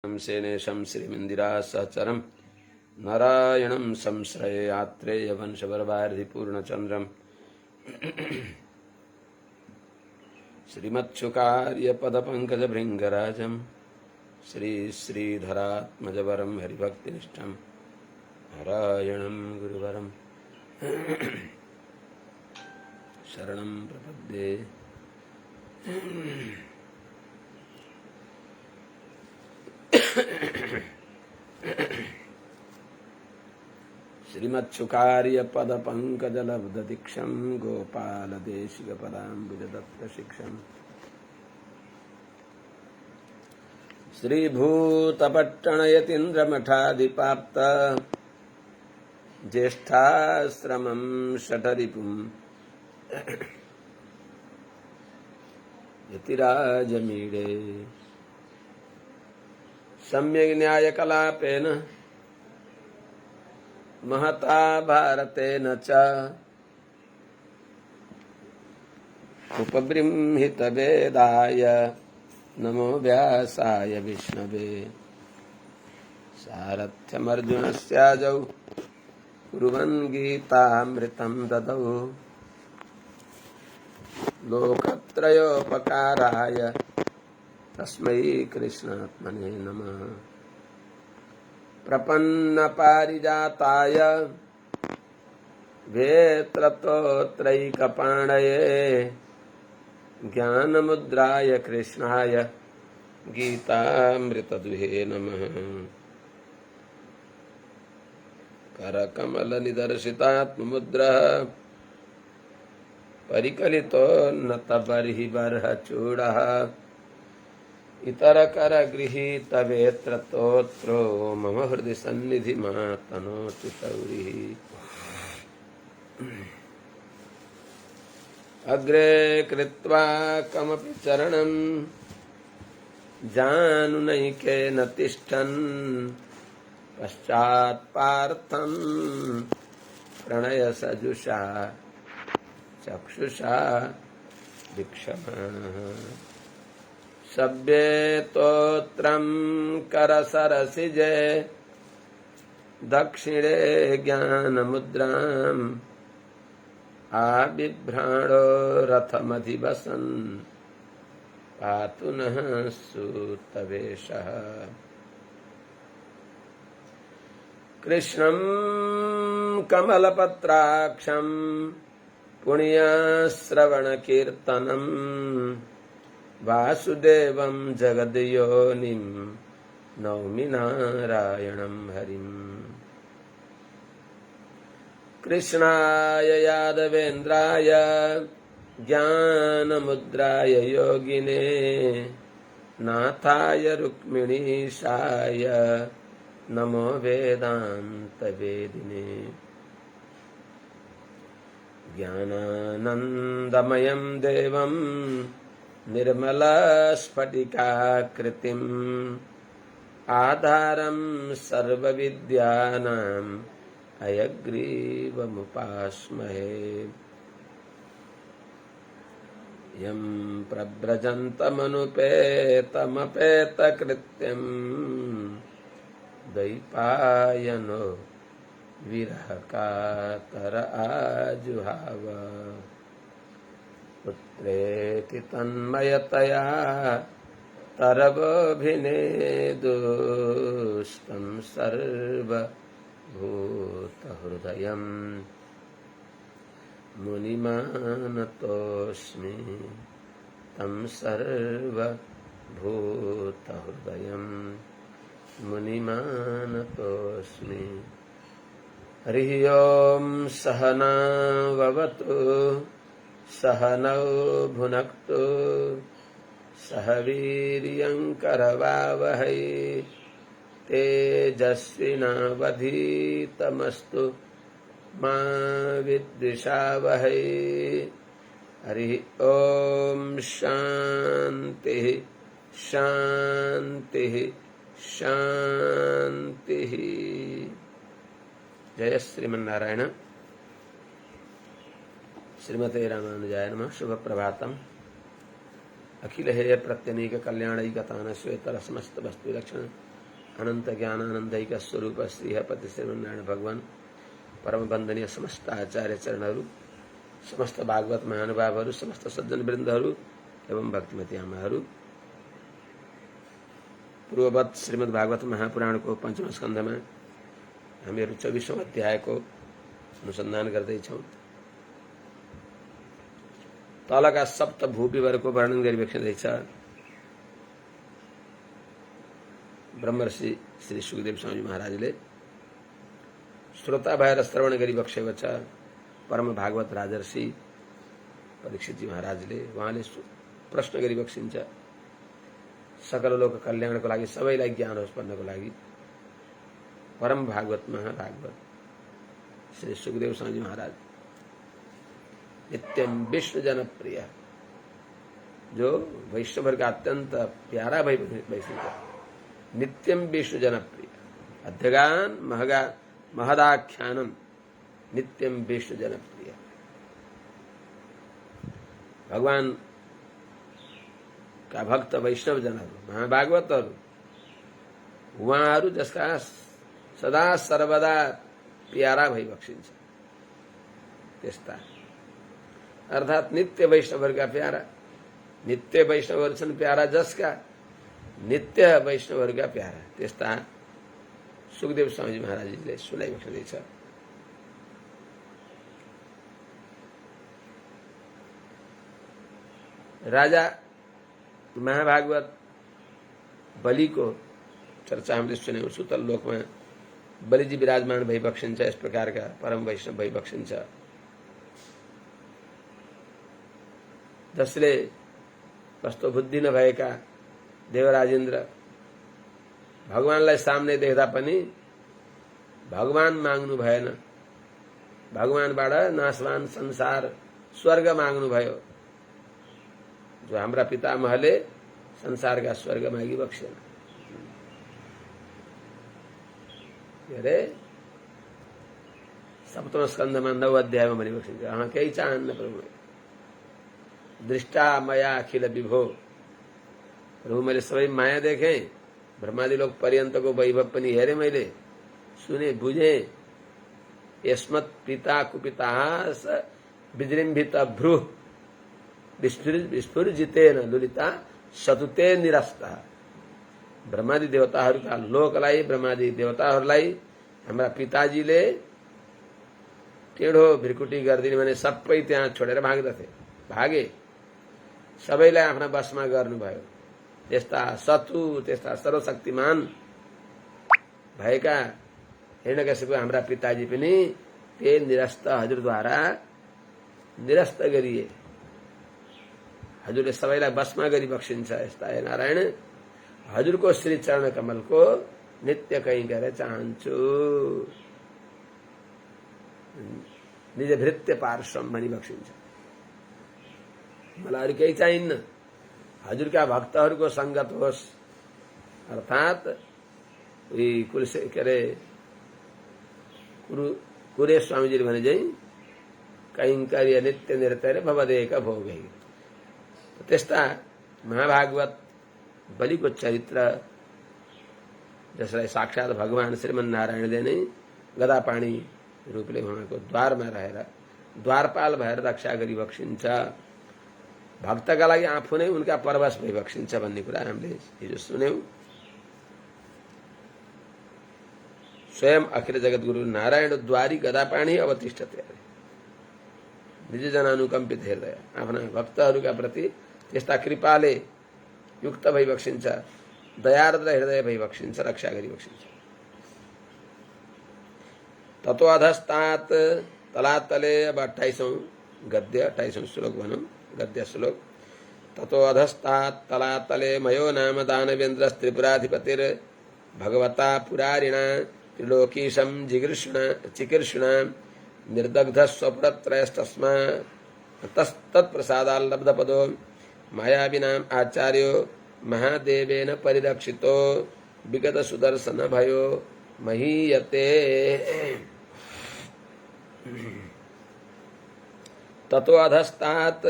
सेनेशं श्रीमिन्दिरा सहचरं नारायणं संश्रये आत्रेय वंशवर्वार्धिपूर्णचन्द्रं श्रीमत्सुकार्यपदपङ्कजभृङ्गराजं श्रीधरात्मजवरं हरिभक्तिनिष्ठं नारायणं गुरुवरं शरणं प्रपद्ये। श्रीमत्सुकार्यपदपङ्कजलब्धदीक्षं गोपालदेशिकपदाम्बुजदत्तशिक्षं श्रीभूतपट्टणयतीन्द्रमठाधिपाप्त ज्येष्ठाश्रमं शठरिपुं यतिराजमीडे सम्यग् न्यायकलापेन महता भारतेन च उपबृंहितवेदाय नमो व्यासाय विष्णवे। सारथ्यमर्जुनस्याजौ कुर्वन् गीतामृतं ददौ लोकत्रयोपकाराय तस्मै कृष्णात्मने नमः। प्रपन्नपारिजाताय वेत्रतोत्रैकपाणये ज्ञानमुद्राय कृष्णाय गीतामृतदुहे नमः। करकमलनिदर्शितात्ममुद्रः परिकलितोन्नतबर्हिबर्हचूडः इतरकरगृहीतवेत्रतोत्रो मम हृदि सन्निधिमातनोति तौरिः। अग्रे कृत्वा कमपि चरणं जानुनैकेन तिष्ठन् पश्चात्पार्थं प्रणयसजुषा चक्षुषा वीक्षमाणः। सभ्येतोत्रं करसरसिजे दक्षिणे ज्ञानमुद्राम् आबिभ्राणो रथमधिवसन् पातु नः सूतवेषः। कृष्णं कमलपत्राक्षं पुण्यश्रवणकीर्तनम् वासुदेवं जगद्योनिं नौमि नारायणं हरिम्। कृष्णाय यादवेन्द्राय ज्ञानमुद्राय योगिने नाथाय रुक्मिणीशाय नमो वेदान्तवेदिने। ज्ञानानन्दमयं देवं निर्मलस्फटिकाकृतिम् आधारं सर्वविद्यानां हयग्रीवमुपास्महे। यं प्रव्रजन्तमनुपेतमपेतकृत्यं द्वैपायनो विरहकातर आजुहाव। पुत्रेति तन्मयतया तरवोऽभिनेदुस्तं सर्वभूतहृदयं मुनिमानतोऽस्मि तं सर्वभूतहृदयं मुनिमानतोऽस्मि। हरिः ओं सहना भवतु सहनौ भुनक्तु सह वीर्यङ्करवावहै तेजस्विनावधीतमस्तु मा विद्विषावहै। हरिः ओं शान्तिः शान्तिः शान्तिः। जय श्रीमन्नारायण। श्रीमते रामानुजाय नमः। शुभ प्रभातम। अखिल हेय प्रत्यनीक कल्याणैकतान श्वेतर समस्त वस्तु लक्षण अनंत ज्ञान आनंदिक स्वरूप श्री पति श्रीमन्नारायण भगवान परम वंदनीय समस्त आचार्य चरणहरू, समस्त भागवत महानुभावहरू, समस्त सज्जन वृन्दहरू एवं भक्तिमती आमाहरू, पूर्ववत श्रीमद् भागवत महापुराणको पंचम स्कन्धमा हामीहरू 24औं अध्यायको अनुसन्धान गर्दैछौँ। तलका सप्त भूविवरको वर्णन गरिबक्सिँदैछ। ब्रह्मर्षि श्री सुखदेव स्वामी महाराजले श्रोता भएर श्रवण गरिबक्सेको छ। परम भागवत राजर्षि परीक्षितजी महाराजले उहाँले प्रश्न गरिबक्सिन्छ। सकल लोक कल्याणको लागि, सबैलाई ज्ञान होस् भन्नको लागि परम भागवत महाभागवत श्री सुखदेव स्वामी महाराज नित्यम विष्णु जनप्रिय, जो वैष्णव का अत्यंत प्यारा वैष्णव, नित्यम विष्णु जनप्रिय, अध्यगान महदाख्यानम नित्यम विष्णु जनप्रिय। भगवान का भक्त वैष्णव जनहरू, महाभागवतहरू, उहाँहरू जसका सदा सर्वदा प्यारा भइबक्सिन्छ त्यस्ता, अर्थात नित्य वैष्णवहरूका प्यारा। नित्य वैष्णवहरू छन् प्यारा जसका, नित्य वैष्णवहरूका प्यारा, त्यस्ता सुखदेव स्वामी महाराजले सुनाइबक्सिँदैछ। राजा महाभागवत बलिको चर्चा हामीले सुन्यौं। सुतल लोकमा बलिजी विराजमान भइबक्सिन्छ। यस प्रकारका परम वैष्णव भइबक्सिन्छ जसले कस्तो बुद्धि नभएका देवराजेन्द्र भगवानलाई सामने देख्दा पनि भगवान माग्नु भएन, भगवानबाट नाशवान संसार स्वर्ग माग्नु भयो। जो हाम्रा पितामहले संसारका स्वर्ग मागी बक्सेन। अरे सप्तम स्कन्धमा 9 अध्यायमा भनिबक्सिन्छ, केही चाहन्न प्रभु, दृष्टा मया अखिल विभो, प्रभु मैले सबै माया देखेँ, ब्रह्मादि लोक पर्यन्तको वैभव पनि हेरेँ, मैले सुने बुझे। यस्मत् पिता कुपिता विजृम्भित भ्रू विस्फुर्जितेन लुलिता सतुते निरस्ता। ब्रह्मादि देवताहरूका लोकलाई, ब्रह्मादि देवताहरूलाई हाम्रा पिताजीले टेढो भ्रिकुटी गरिदिने भने सबै त्यहाँ छोडेर भागे, सबैलाई आफ्ना बसमा गर्नुभयो। त्यस्ता सतु, त्यस्ता सर्वशक्तिमान भएका हिरण्यकशिपु हाम्रा पिताजी पनि त्यही निरस्त हजुरद्वारा निरस्त गरिए। हजुरले सबैलाई बसमा गरिबक्सिन्छ। यस्ता हे नारायण, हजुरको श्री चरण कमलको नित्य कहीँ गएर चाहन्छु। निज भृत्य पार्श्वम भनिबक्सिन्छ। मलाई अरू केही चाहिन्न, हजुरका भक्तहरूको संगत होस्। अर्थात कुरे स्वामीजीले भने चाहिँ कैंकर्य नित्य निरतर भवदेक भोगै। त्यस्ता महाभागवत बलिको चरित्र, जसलाई साक्षात भगवान श्रीमन्नारायणले नै गदापाणी रूपले उहाँको द्वारमा रहेर द्वारपाल भएर रक्षा गरिबक्सिन्छ। भक्तका लागि आफू नै उनका परवश भइबक्सिन्छ भन्ने कुरा हामीले हिजो सुन्यौं। स्वयं अखिल जगत गुरु नारायण द्वारी गदापाणी अवतिष्ठते। निज जनानुकम्पित हृदय, आफ्ना भक्तहरूका प्रति त्यस्ता कृपाले युक्त भइबक्सिन्छ, दयार्द्र हृदय भइबक्सिन्छ, रक्षा गरिबक्सिन्छ। ततो अधस्तात् तलातले, अब 28औं गद्य 28औं श्लोक भनौं, गद्य श्लोक। ततो अधस्तात् तलातले मयो नाम दानवेन्द्र त्रिपुराधिपतिर भगवता पुरारिणा त्रिलोकीशं चिकीर्षुणा निर्दग्ध स्वपुरत्रयस्तस्मा तत्प्रसादाल्लब्धपदो मायाविनाम आचार्यो महादेवेन परिरक्षितो विगत सुदर्शन भयो महीयते। ततो अधस्तात्,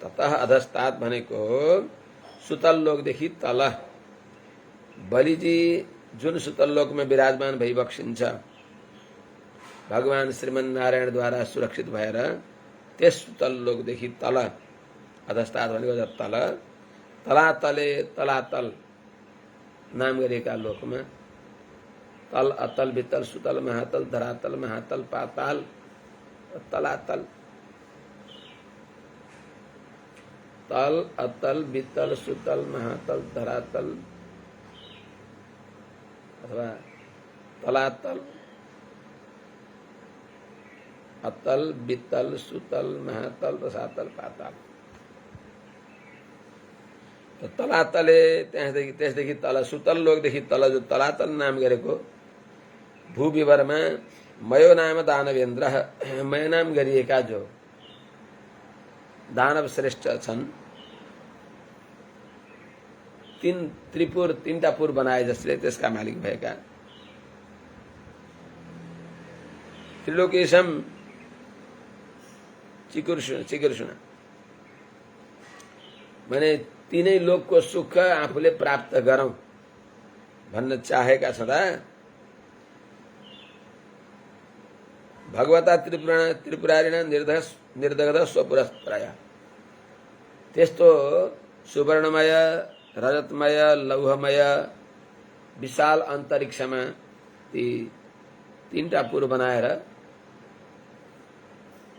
ततः अधस्तात् भनेको सुतल लोकदेखि तल। बलिजी जुन सुतल लोक में विराजमान भइबक्सिन्छ भगवान श्रीमन्नारायण द्वारा सुरक्षित भएर त्यस सुतल लोकदेखि तल अधस्तात् भनेको तल तलातले तलातल नाम गरिएका लोकमा तल अतल वितल सुतल महातल धरातल महातल पाताल तलातल तल अतल वितल सुतल महातल धरातल अथवा तलातल अतल वितल सुतल महातल रसातल पाताल। तो तलातले त्यसदेखि तल सुतल लोकदेखि तल जो तलातल नाम गरेको भूविवरमा मयो नाम दानवेन्द्र मय नाम गरिएका जो दानव श्रेष्ठ छन् तीनटा पुर बनाए जसले त्यसका मालिक भएका त्रिलोकेशम चिकीर्षुण माने तीनै लोकको सुख आफूले प्राप्त गरौं भन्न चाहेका छँदा भगवता त्रिपुरारिणा निर्दग्ध स्वपुरस्त्रय त्यस्तो सुवर्णमय रजतमय लौहमय विशाल अन्तरिक्षमा ती तीनटा पुर बनाएर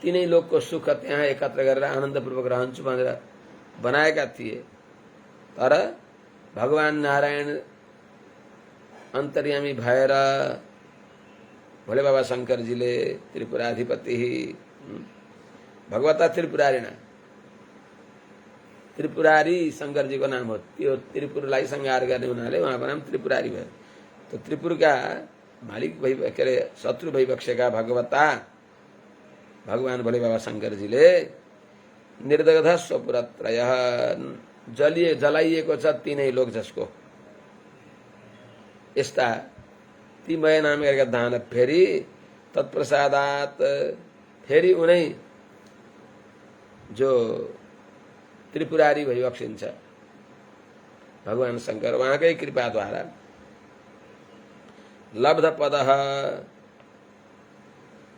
तीनै लोकको सुख त्यहाँ एकत्र गरेर आनन्दपूर्वक रहन्छु भनेर बनाएका थिए। तर भगवान नारायण अन्तर्यामी भएर भोले बाबा शंकरजीले त्रिपुराधिपति भगवता त्रिपुरारिणा त्रिपुरारी शंकरजीको नाम हो त्यो त्रिपुरलाई संहार गर्ने हुनाले उहाँको नाम त्रिपुरारी भयो। तो त्रिपुरका मालिक भई के अरे शत्रु भइबक्सेका भगवता भगवान भोले बाबा शंकरजीले निर्दग्ध स्वपुरत्रय जलाइएको छ तीनै लोक जसको यस्ता ती मय नाम गरेका दान फेरि तत्प्रसादात फेरि उनै जो त्रिपुरारी भइबक्सिन्छ भगवान शंकर उहाँकै कृपाद्वारा लब्ध पद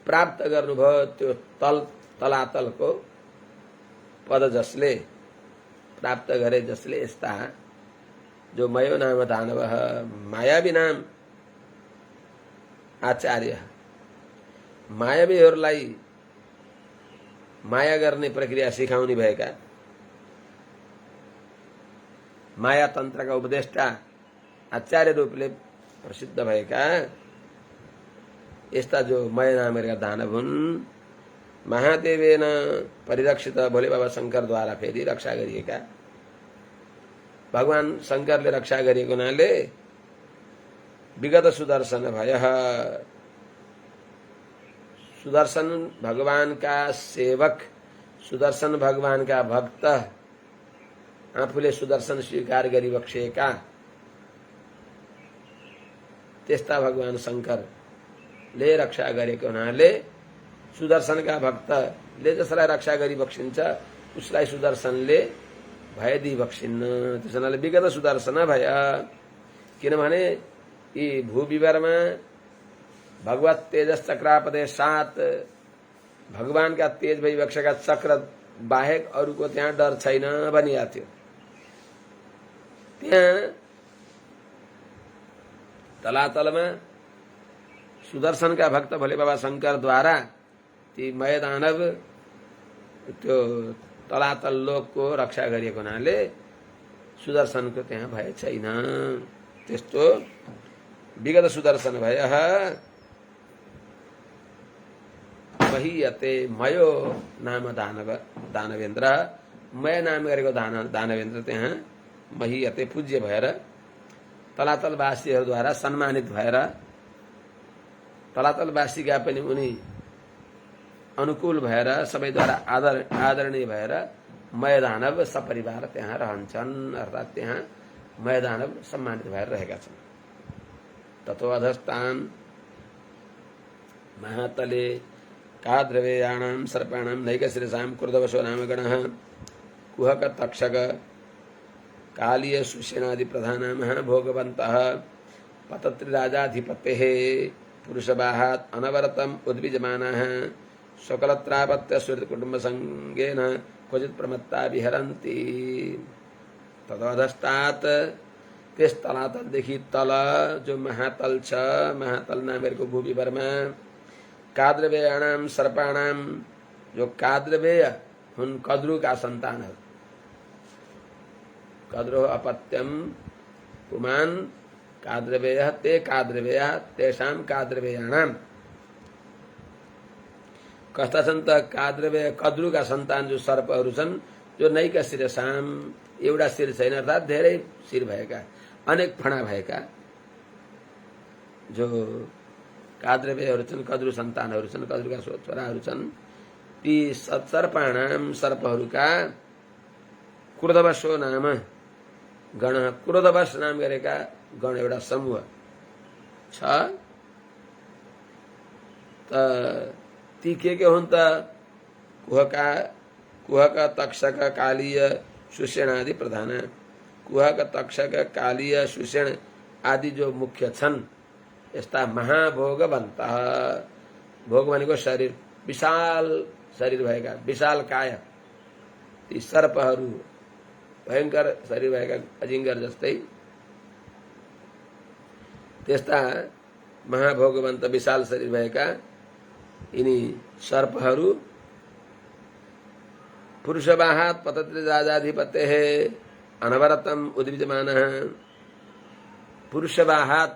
प्राप्त गर्नुभयो त्यो तलातलको पद जसले प्राप्त गरे जसले यस्ता जो मयो नाम दानव मायावी नाम आचार्य मायावीहरूलाई माया गर्ने प्रक्रिया सिकाउने भएका माया तन्त्रका उपदेष्टा आचार्य रूपले प्रसिद्ध भएका यस्ता जो मय नाम गरेका दानव हुन् महादेवेन परिरक्षित भोले बाबा शंकरद्वारा फेरि रक्षा गरिएका भगवान शंकरले रक्षा गरिएको हुनाले विगत सुदर्शन भय सुदर्शन भगवानका सेवक सुदर्शन भगवानका भक्त आफूले सुदर्शन स्वीकार गरिबक्सेका त्यस्ता भगवान शंकरले रक्षा गरेको हुनाले सुदर्शनका भक्तले जसलाई रक्षा गरिबक्सिन्छ उसलाई सुदर्शनले भय दिइबक्सिन्न त्यसैले विगत सुदर्शन भय किनभने यी भूविवरमा भगवत तेजस चक्रापदे सात भगवानका तेज भइबक्सेका चक्र बाहेक अरूको त्यहाँ डर छैन भनिएको थियो। त्यहाँ तलातलमा सुदर्शनका भक्त भोले बाबा शंकरद्वारा ती मय दानव त्यो तलातल लोकको रक्षा गरिएको हुनाले सुदर्शनको त्यहाँ भय छैन। त्यस्तो विगत सुदर्शन भय महीयते मयो नाम दानवेन्द्र मय नाम गरेको दानवेन्द्र त्यहाँ महीयते पूज्य भएर तलातलवासीहरूद्वारा सम्मानित भएर तलातलवासीका पनि उनी अनुकूल भएर सबैद्वारा आदरणीय भएर मय दानव सपरिवार त्यहाँ रहन्छन् अर्थात् त्यहाँ मय दानव सम्मानित भएर रहेका छन्। ततो अधस्तान महातले काद्रवेयाणां सर्पाणां नैकशिरसां क्रुद्धवशो नाम गणः कुहक तक्षक कालीय सुसेनादि प्रधानाः भोगवन्तः पतत्रिराजाधिपतेः पुरुषवाहात् अनवरतम उद्विजमानः सकलत्रापत्य सुहृत्कुटुम्बसंगेन क्वचित् प्रमत्ता विहरन्ति। तदोधस्तात् त्यस तलातलदेखि तल जो महातल छ, महातल नामेरको भूविभरमा काद्रवेयाणाम सर्पाणाम, जो काद्रवेय हुन् कद्रुका सन्तानहरू। कद्रो अपत्यम पुमान काद्रवेयः ते काद्रवेयः तेषां काद्रवेयाणाम। कस्ता छन् त काद्रवेय कद्रुका सन्तान जो सर्पहरू छन्, जो नैका शिरसाम, एउटा शिर छैन अर्थात् धेरै शिर भएका, अनेक फणा भएका जो काद्रवेयहरू छन्, कद्रु सन्तानहरू छन्, कद्रुका छोराहरू छन्। ती सर्पाणाम सर्पहरूका क्रोधवशो नाम गण, क्रोधवश नाम गरेका गण एउटा समूह छ। त ती के हुन् त कुहक तक्षक कालीय सुषेण आदि प्रधान। कुहक तक्षक कालीय सुषेण आदि जो मुख्य छन्, यस्ता महाभोगवन्त, भोग भनेको शरीर, विशाल शरीर भएका, विशाल काय, ती सर्पहरू भयंकर शरीर भएका अजिङ्गर जस्तै त्यस्ता महाभोगवन्त विशाल शरीर भएका यिनी सर्पहरू पुरुषवाहात् पतत्रिराजाधिपतेः अनवरतम उद्विजमानः। पुरुषवाहात्,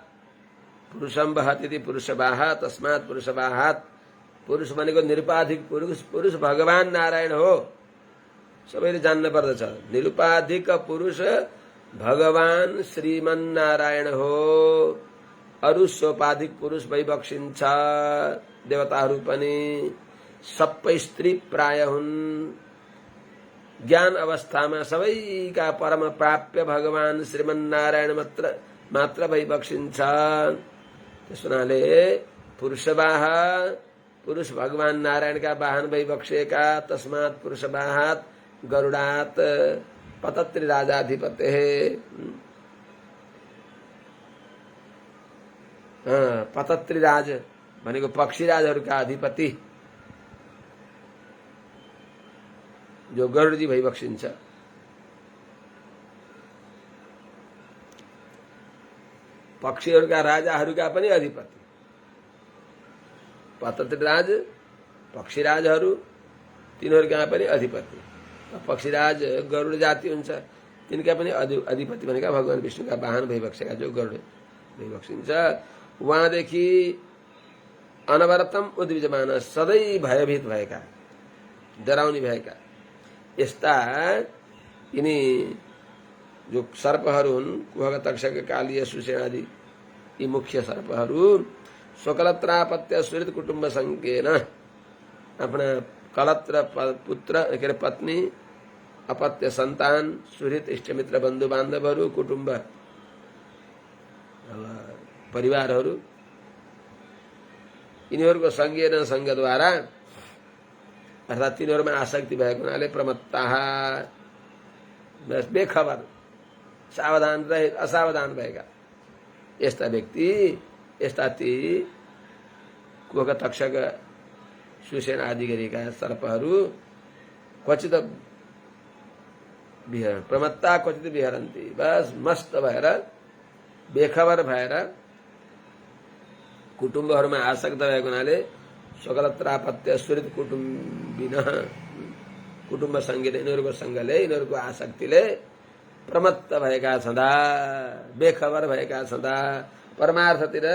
पुरुषं वहति पुरुषवाहात्, तस्मात् पुरुषवाहात्। पुरुष भनेको निरुपाधिक पुरुष, पुरुष भगवान नारायण हो, सबैले जान्न पर्दछ। निरुपाधिक पुरुष भगवान श्रीमन नारायण हो। अरु सोपाधिक पुरुष वैबक्षिन्छ, देवताहरू पनि सबै स्त्री प्राय हुन्। ज्ञान अवस्थामा सबैका परम प्राप्य भगवान श्रीमन नारायण मात्र वैबक्षिन्छ। त्यस हुनाले पुरुषवाह, पुरुष भगवान नारायणका वाहन वैबक्षेका, तस्मात् पुरुषवाहात् गरुडात् पतत्रिराजाधिपतेः। पतत्रिराज भनेको पक्षीराजहरूका अधिपति जो गरुडजी भइबक्षिन्छ। पक्षीहरूका राजाहरूका पनि अधिपति पतत्रिराज, पक्षीराजहरू तिनीहरूका पनि अधिपति। पक्षीराज गरुड जाति हुन्छ, तिनका पनि अधिपति भनेका भगवान विष्णुका वाहन भइबक्षेका जो गरुड भइबक्षिन्छ। उहाँदेखि अनवरतम उद्विजमान, सधैँ भयभीत भएका, डराउने भएका यस्ता यिनी जो सर्पहरू हुन्, कुहक तक्षक कालीय सुषेण आदि यी मुख्य सर्पहरू स्वकलत्रापत्य सुहृत कुटुम्ब संकेन, आफ्ना कलत्र पुत्र के अरे पत्नी, अपत्य सन्तान, सुहृत इष्टमित्र बन्धु बान्धवहरू, कुटुम्ब परिवारहरू, यिनीहरूको सङ्गेन सङ्गद्वारा अर्थात् तिनीहरूमा आसक्ति भएको हुनाले प्रमत्ताः बेखबर, सावधान रहे असावधान भएका यस्ता व्यक्ति, यस्ता ती कुहक तक्षक सुषेण आदि गरेका सर्पहरू क्वचित प्रमत्ता क्वचित विहरन्ति, बस मस्त भएर बेखबर भएर कुटुम्बहरूमा आसक्त भएको हुनाले सकलत्रापत्य सुहृत कुटुम्बिन, कुटुम्ब सङ्गीत यिनीहरूको सङ्गले, यिनीहरूको आसक्तिले प्रमत्त भएका छँदा, बेखबर भएका छँदा, परमार्थतिर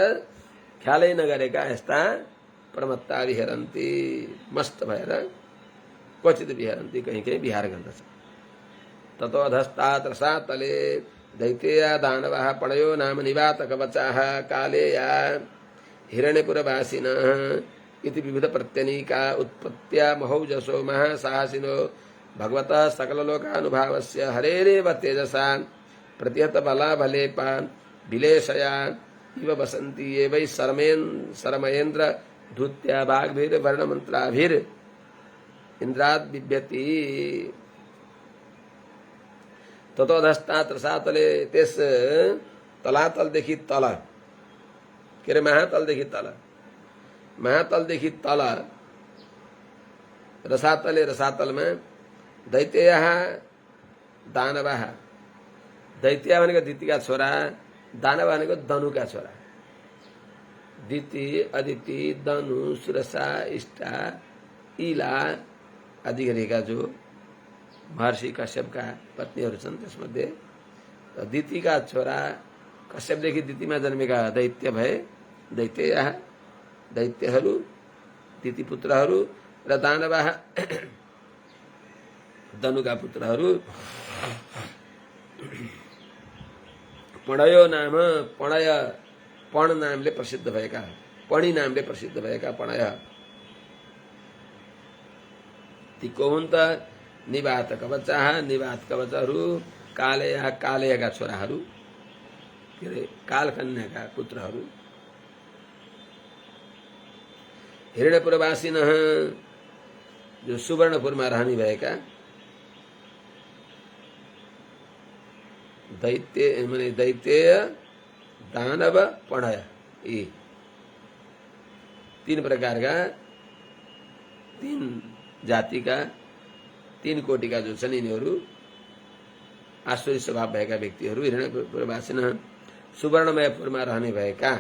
ख्यालै नगरेका यस्ता प्रमत्ता विहरन्ति, मस्त भएर क्वचित विहरन्ति, कहीँ कहीँ विहार गर्दछ। ततो अधस्तात् रसातले दैतेया दानवः पणयो नाम निवातकवचाः कालेया हिरण्यपुरवासिनः इति विविध प्रत्यनीका उत्पत्त्या महौजसो महासाहसिनो भगवतः सकललोकानुभावस्य हरेरेव तेजसा प्रतिहत बलाबलेपा विलेशया इव वसन्ति ये वै शरमयेन्द्र धूत्या वाग्भिर्वर्णमन्त्राभिर् इन्द्राद् बिभ्यति। ततोधस्तात् रसातले, त्यस तलातलदेखि तल के अरे महातलदेखि तल, महातलदेखि तल रसातले, रसातलमा दैत्ययः दानवः, दैत्य भनेको दितिका छोरा, दानव भनेको दनुका छोरा। दिति, अदिति, दनु, सुरसा, इष्टा, इला आदि गरेका जो महर्षि कश्यपका पत्नीहरू छन् त्यसमध्ये दितिका छोरा कश्यपदेखि दितिमा जन्मेका दैत्य भए, दैत्ययः दैत्यहरू, दिति पुत्रहरू र दानवः दनुका पुत्रहरू। पणयो नाम, पणय पण नामले प्रसिद्ध भएका, पणी नामले प्रसिद्ध भएका पणय ती को हुन् त? निवात कवचाः, निवात कवचहरू, कालेया, कालेयका छोराहरू, के अरे कालकन्याका पुत्रहरू। हिरण्यपुरवासिनः जो सुवर्णपुरमा रहने भएका दैत्य माने दैत्य, दानव, पणय, यी तीन प्रकारका, तीन जातिका, तीन कोटिका जो छन् यिनीहरू आसुरी स्वभाव भएका व्यक्तिहरू हिरण्यपुरवासिनः सुवर्णमयपुरमा रहने भएका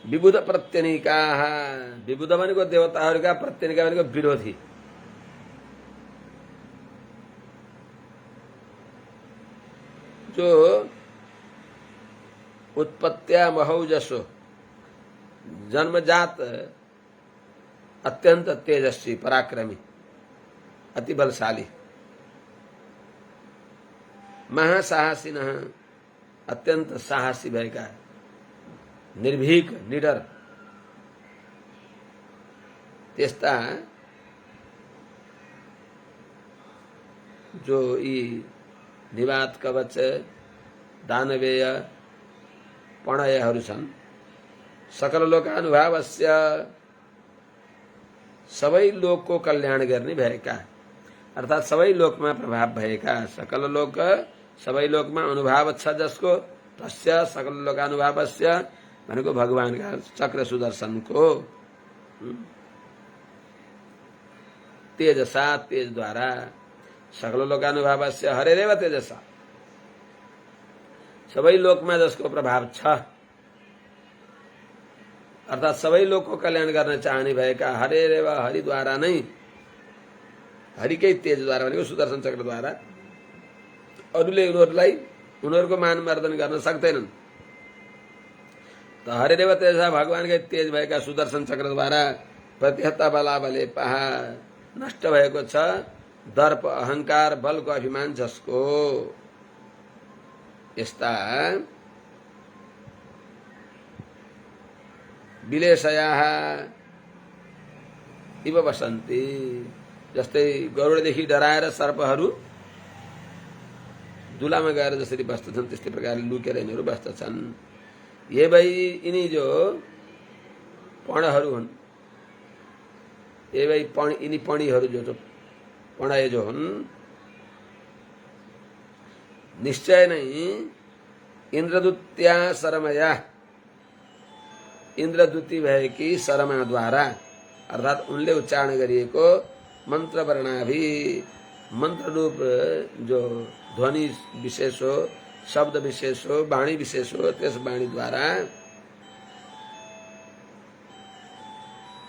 विबुध प्रत्यनिकाः, विबुध भनेको देवताहरूका, प्रत्यनिका भनेको विरोधी। जो उत्पत्त्या महौजसो, जन्मजात अत्यंत तेजस्वी, पराक्रमी, अति बलशाली। महासाहसिनः, अत्यंत साहसी भएका, निर्भीक, निडर, त्यस्ता जो यी निवात कवच, दानवेय, पणयहरू छन्। सकल लोकानुभावस्य, सबै लोकको कल्याण गर्ने भएका, अर्थात सबै लोकमा प्रभाव भएका, सकल लोक, सबै लोकमा अनुभाव छ जसको, तस्य सकल लोकानुभावस्य भनेको भगवानका चक्र सुदर्शनको तेजसा, तेजद्वारा, सकल लोकानुभावस्य हरेरेव तेजसा, सबै लोकमा जसको प्रभाव छ, अर्थात सबै लोकको कल्याण गर्न चाहने भएका हरेरेव, हरिद्वारा नै, हरिकै तेजद्वारा भनेको सुदर्शन चक्रद्वारा, अरूले उनीहरूलाई उनीहरूको मान मर्दन गर्न सक्दैनन्। त हरेरेव तेजसा, भगवानकै तेज भएका सुदर्शन चक्रद्वारा प्रतिहत्ता बलाबले पहा नष्ट भएको छ दर्प, अहंकार, बलको अभिमान जसको। यस्ता विलेशयाः इव वसन्ति, जस्तै गरुडदेखि डराएर सर्पहरू दुलामा गएर जसरी बस्दछन् त्यस्तै प्रकारले लुकेर यिनीहरू बस्दछन्। ये भई यिनी जो पणहरू हुन्, ये भई यिनी पणीहरू जो पणय जो हुन्, निश्चय नै इन्द्रदूत्या शरमया, इन्द्रदूती भएकी शर्माद्वारा, अर्थात उनले उच्चारण गरिएको मन्त्र वर्णाभि, मंत्र रूप जो ध्वनि विशेष हो, शब्द विशेष हो, वाणी विशेष हो, त्यस वाणी द्वारा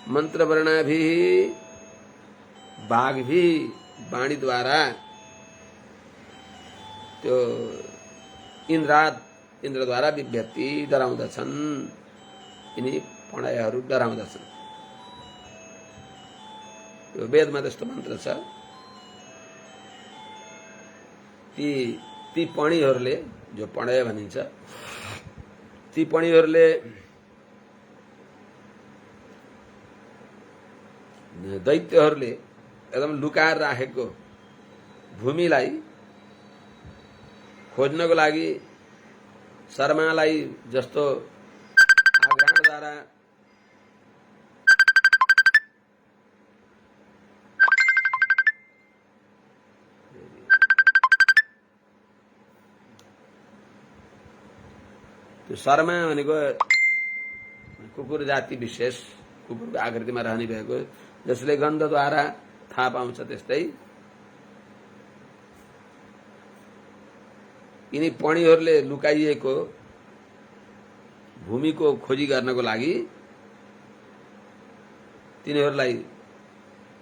मंत्र वर्णा भी बाघ भी वाणी द्वारा त्यो इंद्र द्वारा विभ्यति डराउँदछन्। यिनी पणयहरू डराउँदछन्। यो वेदमा त्यस्तो मन्त्र छ। ती पणीहरूले, जो पणय भनिन्छ, ती पणीहरूले दैत्यहरूले एकदम लुकाएर राखेको भूमिलाई खोज्नको लागि शर्मालाई जस्तो आग्राणद्वारा त्यो शर्मा भनेको कुकुर जाति विशेष, कुकुरको आकृतिमा रहने भएको, जसले गन्धद्वारा थाहा पाउँछ। त्यस्तै यिनी पणीहरूले लुकाइएको भूमिको खोजी गर्नको लागि तिनीहरूलाई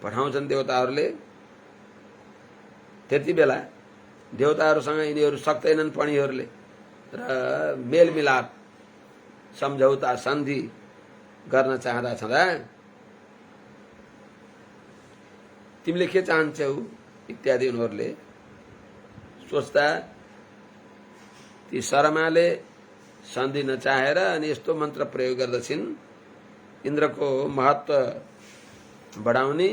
पठाउँछन् देवताहरूले। त्यति बेला देवताहरूसँग यिनीहरू सक्दैनन् पणीहरूले, र मेलमिलाप सम्झौता सन्धि गर्न चाहँदा छँदा तिमीले के चाहन्छौ इत्यादि उनीहरूले सोच्दा ती शर्माले सन्धि नचाहेर अनि यस्तो मन्त्र प्रयोग गर्दछिन्, इन्द्रको महत्व बढाउने,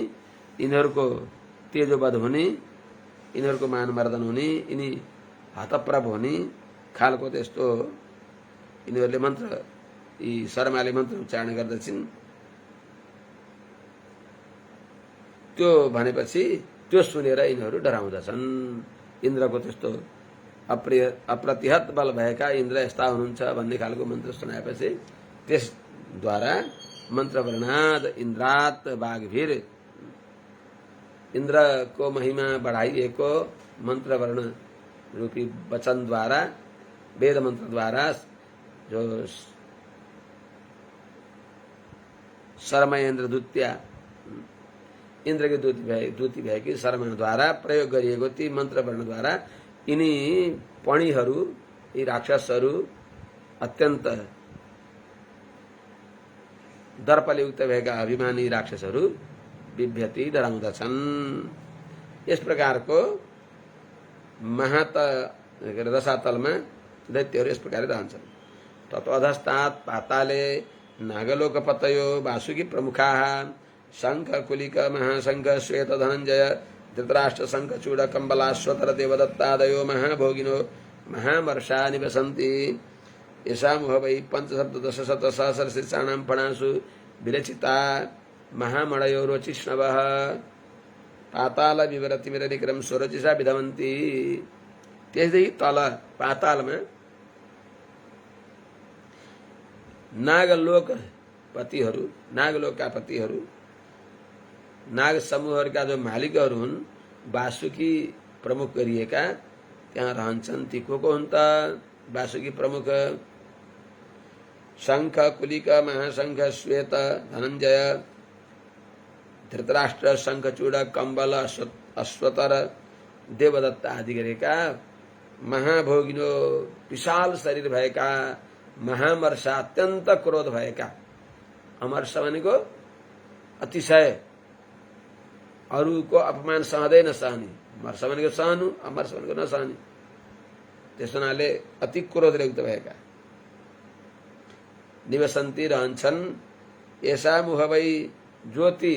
यिनीहरूको तेजोवध हुने, यिनीहरूको मानमर्दन हुने, यिनी हतप्रभ हुने खालको त्यस्तो यिनीहरूले मन्त्र, यी शर्माले मन्त्र उच्चारण गर्दछिन्। त्यो भनेपछि त्यो सुनेर यिनीहरू डराउँदछन्। इन्द्रको त्यस्तो अप्रतिहत बल भएका इन्द्र यस्ता हुनुहुन्छ भन्ने खालको मन्त्र सुनाएपछि त्यसद्वारा मन्त्र वर्णाद इन्द्रात बाघवीर, इन्द्रको महिमा बढाइएको मन्त्र वर्ण रूपी वचनद्वारा, वेद मन्त्रद्वारा जो शर्मयेन्द्र दूत्या इन्द्रकी दूती भएकी शर्माद्वारा प्रयोग गरिएको ती मन्त्र वर्णद्वारा यिनी पणीहरू, यी राक्षसहरू अत्यन्त दर्पले भएका अभिमानी राक्षसहरू विभ्यति डराउँदछन्। यस प्रकारको रसातलमा दैत्यहरू यस प्रकार रहन्छन्। तत्वधस्तात् पाताले नागलोकपतयो वासुकी प्रमुखाः शङ्ख कुलिक महाशङ्ख श्वेत धनञ्जय धृतराष्ट्र शङ्ख चूड कम्बलाश्वतर देवदत्तादयो महाभोगिनो महामर्षा निवसन्ति। येषामुह वै पञ्चसप्तदशशतसहस्रशीर्षाणां फणासु विरचिता महामणयो रोचिष्णवः पाताल विवरतिमिरनिक्रम स्वरचिषा विधवन्ति। त्यसदेखि तल पातालमा नागलोकपतिहरू, नागलोकका पतिहरू, नाग समूहहरूका जो मालिकहरू हुन्, वासुकी प्रमुख गरिएका त्यहाँ रहन्छन्। ती को हुन् त? वासुकी प्रमुख शङ्ख कुलिक महाशङ्ख श्वेत धनञ्जय धृतराष्ट्र शङ्खचूड कम्बल अश्वतर देवदत्त आदि गरेका महाभोगिनो विशाल शरीर भएका, महामर्षा अत्यन्त क्रोध भएका, अमर्ष भनेको अतिशय अरूको अपमान सहँदै नसहने, मर्ष भनेको सहनु, अमर्ष भनेको नसहने, त्यस हुनाले अति क्रोधले युक्त भएका निवसन्ती रहन्छन्। ऐसा मुहवै ज्योति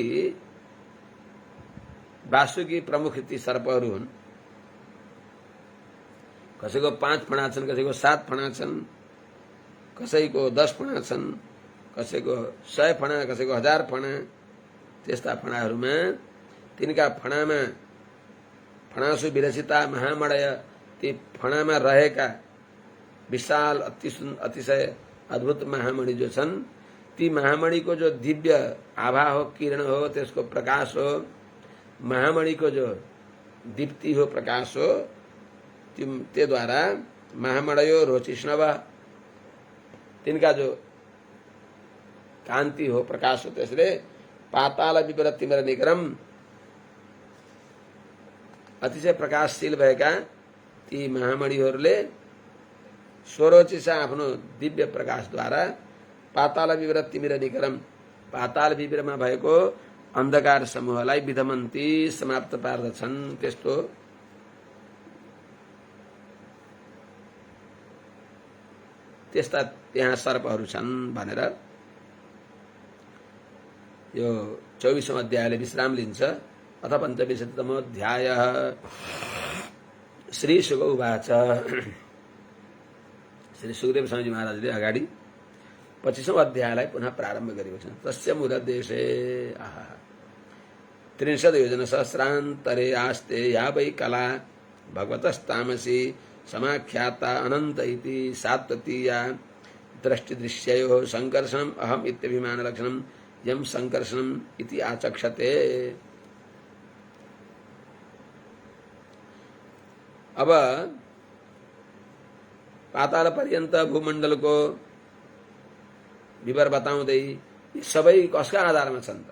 वासुकी प्रमुख ती सर्पहरू हुन्। कसैको 5 फणा छन्, कसैको 7 फणा छन्, कसैको 10 फणा छन्, कसैको 100 फणा, कसैको 1000 फणा। त्यस्ता फणाहरूमा तिनका फणामा फणासु विरचिता महामणय, ती फणामा रहेका विशाल अतिशय अद्भुत महामणि जो छन्, ती महामणिको जो दिव्य आभा हो, किरण हो, त्यसको प्रकाश हो, महामणिको जो दीप्ति हो, प्रकाश हो, त्योद्वारा महामणयो रोचिष्णव, तिनका जो कान्ति हो, प्रकाश हो, त्यसले पाताल विवरतिमिर निक्रम अतिशय प्रकाशशील भएका ती महामणिहरूले स्वरोचिसा आफ्नो दिव्य प्रकाशद्वारा पाताल विवरतिमिर निक्रम, पाताल विवरमा भएको अन्धकार समूहलाई विधमन्ती समाप्त पार्दछन्। त्यस्तो त्यस्ता त्यहाँ सर्पहरू छन् भनेर यो 24औं अध्यायले विश्राम लिन्छ। अथ पञ्चविंशतितमो अध्यायः। श्री शुक उवाच। श्री सुखदेव स्वामी महाराजले अगाडि 25औं अध्यायलाई पुनः प्रारम्भ गरेको छ। तस्य मूलदेशे 30 योजनसहस्रान्तरे आस्ते या वै कला भगवतस्तामसी समाख्याता अनन्त इति सात्वतीया दृष्टिदृश्ययोः संकर्षणम् अहम् इत्यभिमानलक्षणं यं संकर्षणम् इति आचक्षते। अब पाताल पर्यन्त भूमण्डल को विवर बताउँदै यी सबै कसका आधारमा छन् त?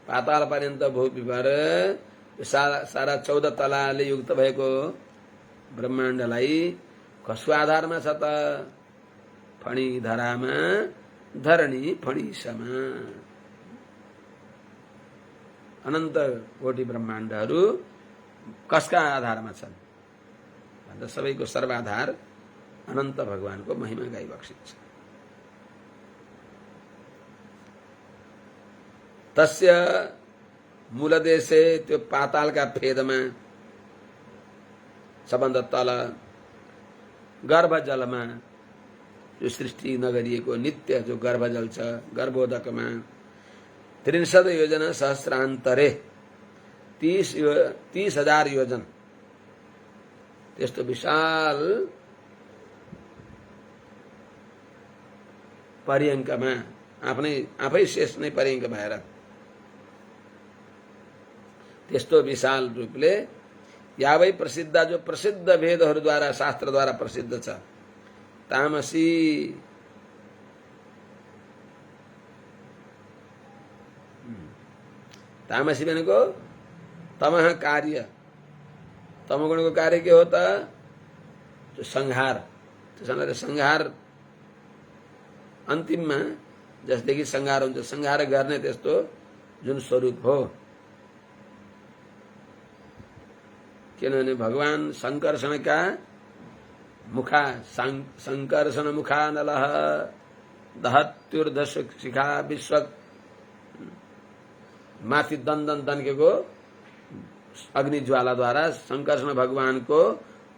पाताल पर्यन्त भू विवर सारा 14 तलाले युक्त भएको ब्रह्माण्डलाई कसको आधारमा छ त? फणी धरामा धरणी फणीसमा अनन्त कोटि ब्रह्माण्डहरू कसका आधारमा छन् भन्दा सबैको सर्वाधार अनन्त भगवानको महिमा गाइबक्सिन्छ। तस्य मूलदेशे त्यो पातालका फेदमा सबभन्दा तल गर्भजलमा जो सृष्टि नगरिएको नित्य जो गर्भजल छ, गर्भोदकमा 30 योजना सहस्रान्तरे 30,000 योजन त्यस्तो विशाल पर्यङ्कमा आफै शेष नै पर्यङ्क भएर त्यस्तो विशाल रूपले यावै प्रसिद्ध जो प्रसिद्ध वेदहरूद्वारा शास्त्रद्वारा प्रसिद्ध छ तामसी तामसी भनेको तमह कार्य, तमगुणको कार्य के हो त? जो संहार, त्यसैले संहार अन्तिममा जसदेखि संहार हुन्छ, संहार गर्ने त्यस्तो जुन स्वरूप हो। किनभने भगवान संकर्षणका मुखा संकर्षण मुखानलः दहत्युर्ध शिखा विश्व माथि दन्दन दन्केको अग्नि ज्वालाद्वारा संकर्षण भगवानको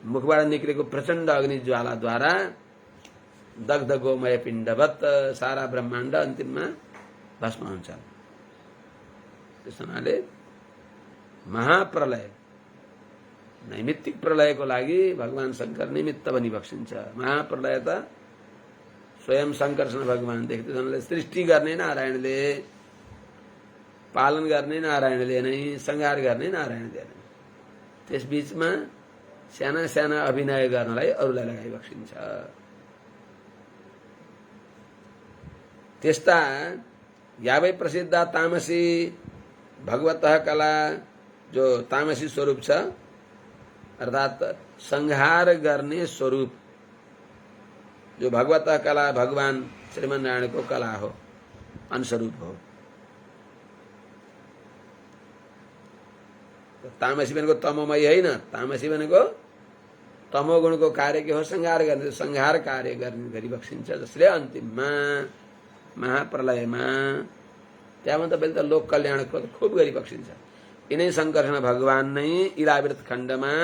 मुखबाट निक्लेको प्रचण्ड अग्नि ज्वालाद्वारा दग्ध गोमय पिण्डवत सारा ब्रह्माण्ड अन्तिममा भस्म हुन्छ। त्यसैले महाप्रलय नैमित्तिक प्रलयको लागि भगवान शंकर निमित्त बनी बक्सिन्छ। महाप्रलय त स्वयं संकर्षण भगवान देख्दै जसले सृष्टि गर्ने नारायणले, पालन गर्ने नारायणले नै, संहार गर्ने नारायणले नै। त्यस बीचमा साना साना अभिनय गर्नलाई अरूलाई लगाइबक्सिन्छ। त्यस्ता यावै प्रसिद्ध तामसी भगवतः कला जो तामसी स्वरूप छ अर्थात संहार गर्ने स्वरूप जो भगवतः कला भगवान श्रीमन नारायणको कला हो, अंशरूप हो। तामसी भनेको तमोमय होइन, तामसी भनेको तमोगुणको कार्य के हो? संहार गर्ने, संहार कार्य गर्ने गरिबक्सिन्छ। जसले अन्तिममा महाप्रलयमा त्यहाँभन्दा पहिले त लोक कल्याणको खुब गरिबक्सिन्छ। यिनै संकर्षण भगवान नै इलावृत खण्डमा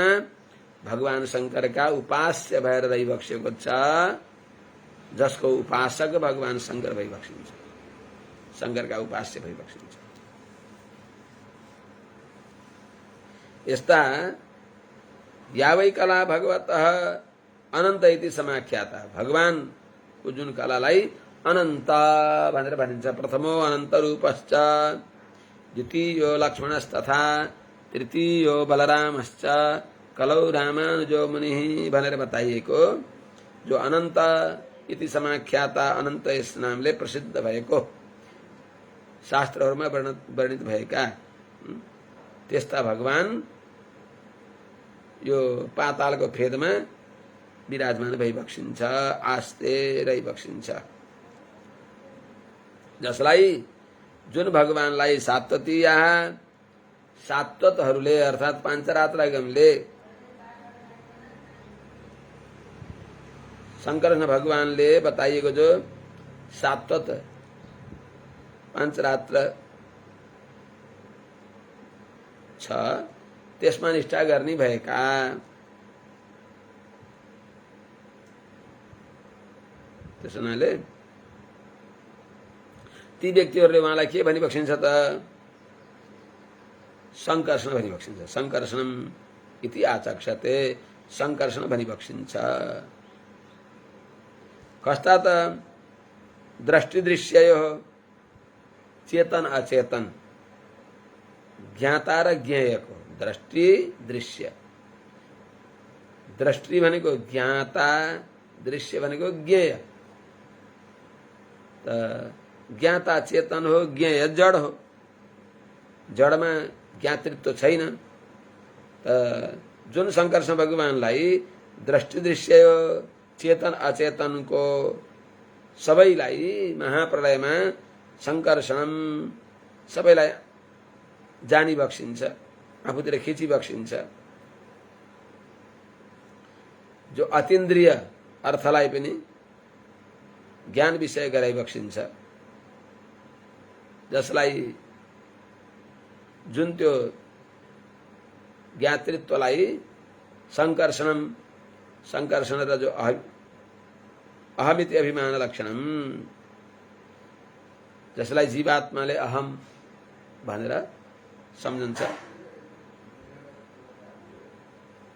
भगवान शंकरका उपास्य भएर रहिबक्सेको छ, जसको उपासक भगवान शंकर भइबक्सिन्छ, शंकरका उपास्य भइबक्सिन्छ। यस्ता यावै कला भगवतः अनन्त इति समाख्याता, भगवानको जुन कलालाई अनन्त भनेर भनिन्छ। प्रथमो अनन्त रूपश्च, द्वितीयो लक्ष्मणस्तथा, तृतीयो बलरामश्च, कलौ रामानुजो मुनिः भनेर बताइएको जो अनन्त इति समाख्याता, अनन्त यस नामले प्रसिद्ध भएको शास्त्रहरूमा वर्णित भएका त्यस्ता भगवान यो पातालको फेदमा विराजमान भइबक्सिन्छ, आस्ते रहिबक्सिन्छ। जसलाई जुन भगवानलाई सात्वतीया सात्वतहरूले अर्थात पाञ्चरात्रगमले शंकरन भगवानले बताइएको जो सात्वत पाञ्चरात्र छ त्यसमा निष्ठा गर्ने भएका त्यसैले ती व्यक्तिहरूले उहाँलाई के भनिबक्सिन्छ त? संकर्षण भनिबक्सिन्छ। संकर्षणम इति आचक्षते, संकर्षण भनिबक्सिन्छ। कस्ता त दृष्टि दृश्ययो चेतन अचेतन ज्ञाता र ज्ञेयको दृष्टि दृश्य दृष्टि भनेको ज्ञाता दृश्य भनेको ज्ञेय त ज्ञाता चेतन हो ज्ञेय जड हो जडमा ज्ञातृत्व छैन त जुन शंकरसँग भगवानलाई दृष्टि दृश्य चेतन अचेतनको सबैलाई महाप्रलयमा शंकर्षण सबैलाई जानी बक्सिन्छ आफूतिर खिची बक्सिन्छ जो अतीन्द्रिय अर्थलाई पनि ज्ञान विषय गराइ बक्सिन्छ जसलाई जुन त्यो ज्ञातृत्वलाई संकर्षण र जो अहमिति अभिमान लक्षणम जसलाई जीवात्माले अहम भनेर सम्झन्छ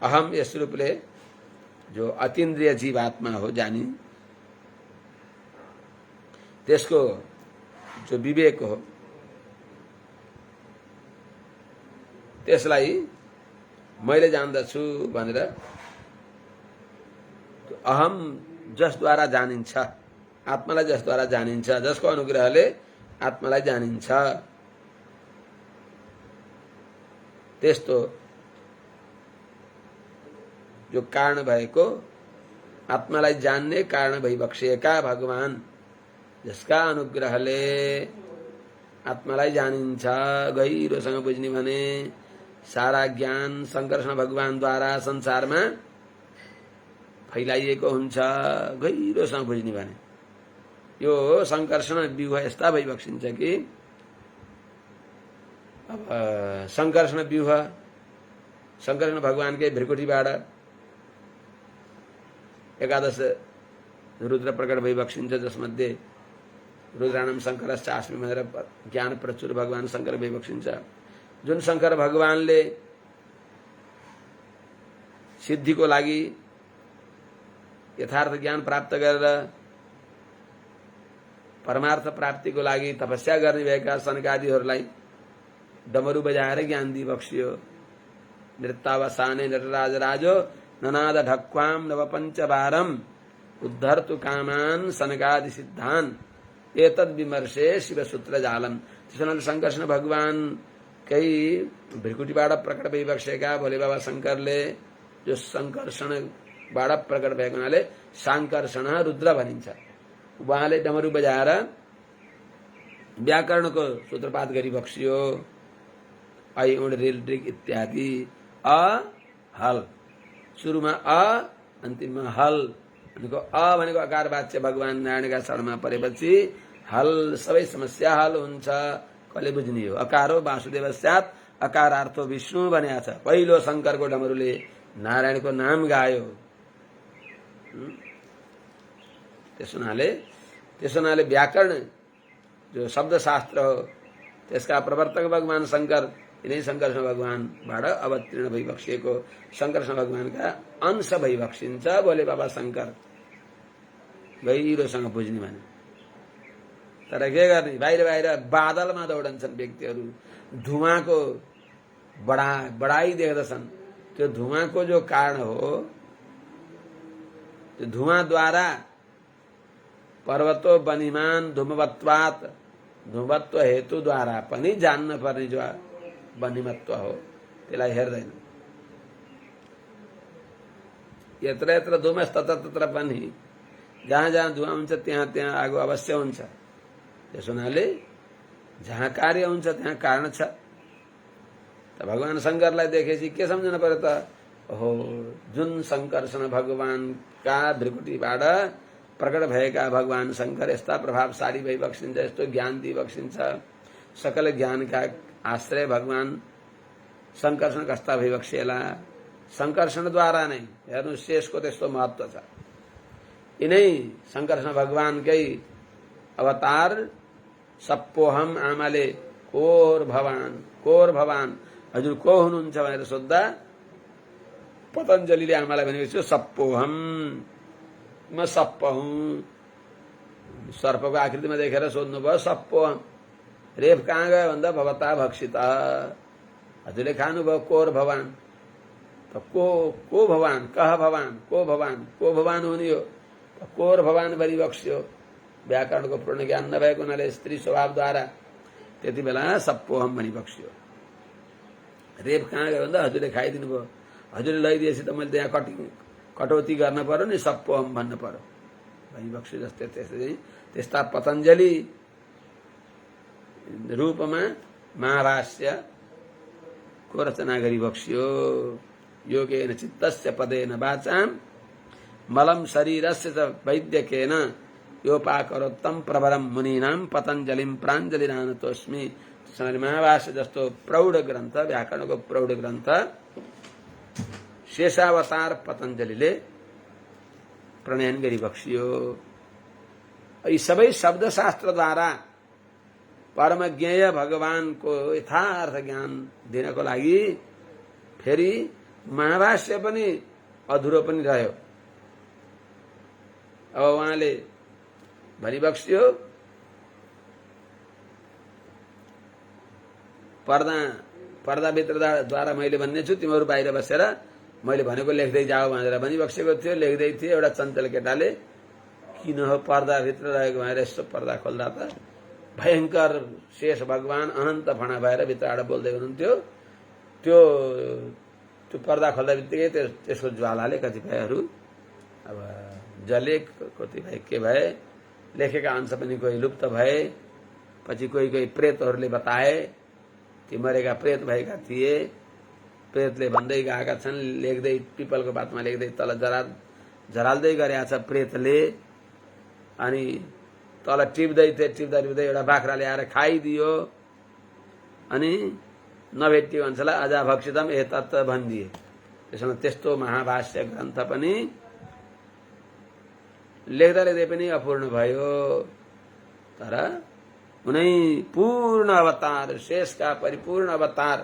अहम यस रूपले जो अतीन्द्रिय जीवात्मा हो जानी त्यसको जो विवेक हो त्यसलाई मैले जान्दछु भनेर अहम जसद्वारा जानिन्छ आत्मालाई जसद्वारा जानिन्छ जसको अनुग्रहले आत्मालाई जानिन्छ त्यस्तो जो कारण भएको आत्मालाई जान्ने कारण भइबक्सिएका भगवान जसका अनुग्रहले आत्मालाई जानिन्छ गहिरोसँग बुझ्ने भने सारा ज्ञान संकर्षण भगवानद्वारा संसारमा फैलाइएको हुन्छ गहिरोसँग बुझ्ने भने यो संकर्षण व्यूह यस्ता भइबक्सिन्छ कि अब संकर्षण व्यूह संकर्षण भगवानकै भ्रिकुटीबाट एकादश रुद्र प्रकट भइबक्सिन्छ जसमध्ये रुद्राणम शंकरश्चास्मि भनेर ज्ञान प्रचुर भगवान शंकर भइबक्सिन्छ जुन शंकर भगवानले सिद्धिको लागि यथार्थ ज्ञान प्राप्त गरेर परमार्थ प्राप्तिको लागि तपस्या गर्ने भएका सनकादिहरूलाई डमरू बजाएर ज्ञान दिबक्सियो नृत्यावसाने नटराज राजो ननाद ढक्वाम नवपञ्चवारम उद्धर्तु कामान सनकादि सिद्धान एतद् विमर्शे शिवसूत्र जालम त्यसैले संकर्षण भगवान कई भ्रिकुटीबाट प्रकट भइबक्सेका भोले बाबा शंकरले जो संकर्षणबाट प्रकट भएको हुनाले सांकर्षण रुद्र भनिन्छ उहाँले डमरू बजाएर व्याकरणको सूत्रपात गरिबक्सियो ऐ उड रिल ड्रिक इत्यादि अ हल सुरुमा अ अन्तिममा हल भनेको अ भनेको अकार वाच्य भगवान नारायणका शरणमा परेपछि हल सबै समस्या हल हुन्छ कहिले बुझ्ने हो अकारो वासुदेवस्यात् अकारार्थो विष्णु भनेको छ पहिलो शंकरको डमरूले नारायणको नाम गायो त्यसो हुनाले व्याकरण जो शब्दशास्त्र हो त्यसका प्रवर्तक भगवान शंकर यिनै संकर्षण भगवानबाट अवतीर्ण भइबक्सिएको संकर्षण भगवानका अंश भइबक्सिन्छ बोले बाबा शंकर गहिरोसँग बुझ्ने भने तर के गर्ने बाहिर बाहिर बादलमा दौडन्छन् व्यक्तिहरू धुवाको बढाई देख्दछन् त्यो धुवाको जो कारण हो त्यो धुवाद्वारा पर्वतो बनिमान धूमवत्वात् धूमवत्व हेतुद्वारा पनि जान्न पर्ने जो बनिमत्व हो त्यसलाई हेर्दैन यत्र यत्र धूमस्तत्र तत्र पनि जहाँ जहाँ धुवा हुन्छ त्यहाँ त्यहाँ आगो अवश्य हुन्छ त्यसो हुनाले जहाँ कार्य हुन्छ त्यहाँ कारण छ त भगवान शंकरलाई देखेपछि के सम्झनु पर्यो त हो जुन संकर्षण भगवानका भ्रिकुटीबाट प्रकट भएका भगवान शंकर यस्ता प्रभावशाली भइबक्सिन्छ यस्तो ज्ञान दिइबक्सिन्छ सकल ज्ञानका आश्रय भगवान संकर्षण कस्ता भइबक्सिएला संकर्षणद्वारा नै हेर्नु शेषको त्यस्तो महत्व छ यिनै संकर्षण भगवानकै अवतार सप्पोहम आमाले कोर भवान हजुर को हुनुहुन्छ भनेर सोद्धा पतञ्जलिले आमालाई भनेको छु सप्पोहम म सप्प हुँ सर्पको आकृतिमा देखेर सोध्नुभयो सप्पो रेफ कहाँ गयो भन्दा भवता भक्षिता, हजुरले खानुभयो कोर भवान। त को भवान, कह भवान, को भवान, को भवान हुने हो? कोर भवान भरि बक्स्यो। व्याकरणको पूर्ण ज्ञान नभएको हुनाले स्त्री स्वभावद्वारा त्यति बेला सप्पोहम भनी बक्स्यो। रेप कहाँ गयो भन्दा हजुरले खाइदिनु भयो, हजुरले लैदिएपछि त मैले त्यहाँ कटौती गर्न पर्यो नि, सप्पोहम भन्नु पर्यो भनी बक्स्यो। जस्तै त्यस्ता पतञ्जलि रूपमा महाभाष्यको रचना गरी बक्स्यो। योगेन चित्तस्य पदेन वाचाम मलम शरीरस्य च वैद्यकेन योपाकरोत्तम प्रवरम मुनीनाम पतञ्जलिम प्राञ्जलिरानतोस्मि। महाभाष्य जस्तो प्रौढ ग्रन्थ, व्याकरणको प्रौढ ग्रन्थ शेषावतार पतञ्जलिले प्रणयन गरी बक्सियो। यी सबै शब्दशास्त्रद्वारा परम ज्ञेय भगवानको यथार्थ ज्ञान दिनको लागि फेरि महाभाष्य पनि अधुरो पनि रह्यो। अब उहाँले भनिबक्स्यो पर्दाभित्रद्वारा मैले भन्ने छु, तिमीहरू बाहिर बसेर मैले भनेको लेख्दै जाऊ भनेर भनिबक्सेको थियो। लेख्दै थियो। एउटा चञ्चल केटाले किन हो पर्दाभित्र रहेको भनेर यसो पर्दा खोल्दा त भयङ्कर शेष भगवान अनन्त फणा भएर भित्रबाट बोल्दै हुनुहुन्थ्यो। त्यो पर्दा खोल्दा बित्तिकै त्यसको ज्वालाले कतिपयहरू अब जले, कतिपय के भए, लेखेका अंश पनि कोही लुप्त भए। पछि कोही प्रेतहरूले बताए ती मरेका प्रेत भएका थिए। प्रेतले भन्दै गएका छन्, लेख्दै पिपलको पातमा लेख्दै तल झराल्दै गरेका छ प्रेतले। अनि तल टिप्दै टिप्दै एउटा बाख्राले आएर खाइदियो। अनि नभेटियो मान्छेलाई अजा भक्षितम एतत् भनिदिए। त्यसमा त्यस्तो महाभाष्य ग्रन्थ पनि लेख्दै पनि अपूर्ण भयो। तर उनै पूर्ण अवतार, शेषका परिपूर्ण अवतार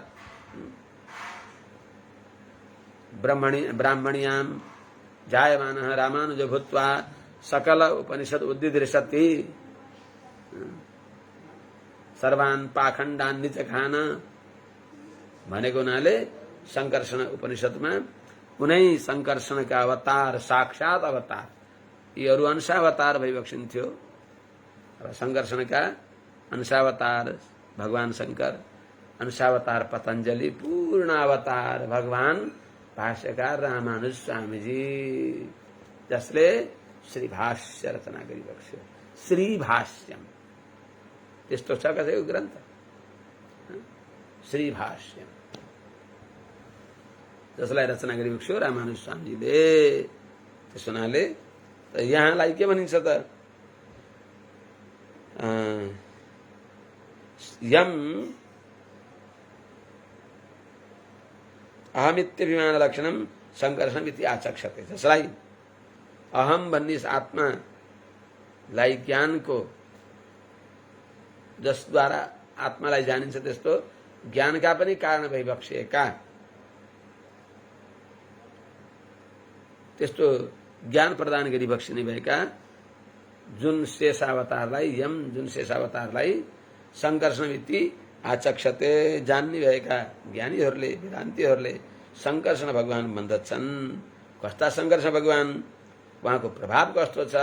ब्राह्मण्याम जायमानः रामानुजो भूत्वा सकल उपनिषद उद्दिदृशति सर्वान् पाखण्डान् निचखान भनेको हुनाले संकर्षण उपनिषदमा उनै संकर्षणका अवतार, साक्षात अवतार, यीहरू अंशावतार भइबक्सिन्थ्यो। अब संकर्षणका अंशावतार भगवान शंकर, अंशावतार पतञ्जलि, पूर्ण अवतार भगवान भाष्यकार रामानुज स्वामीजी, जसले श्री भाष्य रचना गरिबक्स्यो। श्री भाष्यम त्यस्तो छ कसैको ग्रन्थ, श्री भाष्यम, जसलाई रचना गरिबक्स्यो रामानुज स्वामीजीले। त्यस हुनाले यहाँलाई के भनिन्छ त, यम अहमित्यभिमान लक्षणम संकर्षणमिति आचक्षते। जसलाई अहम भन्ने आत्मालाई ज्ञानको, जसद्वारा आत्मालाई जानिन्छ त्यस्तो ज्ञानका पनि कारण भइबक्सिएका, त्यस्तो ज्ञान प्रदान गरी बक्सिने भएका जुन शेषावतारलाई, यम जुन शेषावतारलाई संकर्षणमिति आचक्षते जान्ने भएका ज्ञानीहरूले, वेदान्तीहरूले संकर्षण भगवान भन्दछन्। कस्ता संकर्षण भगवान, उहाँको प्रभाव कस्तो छ।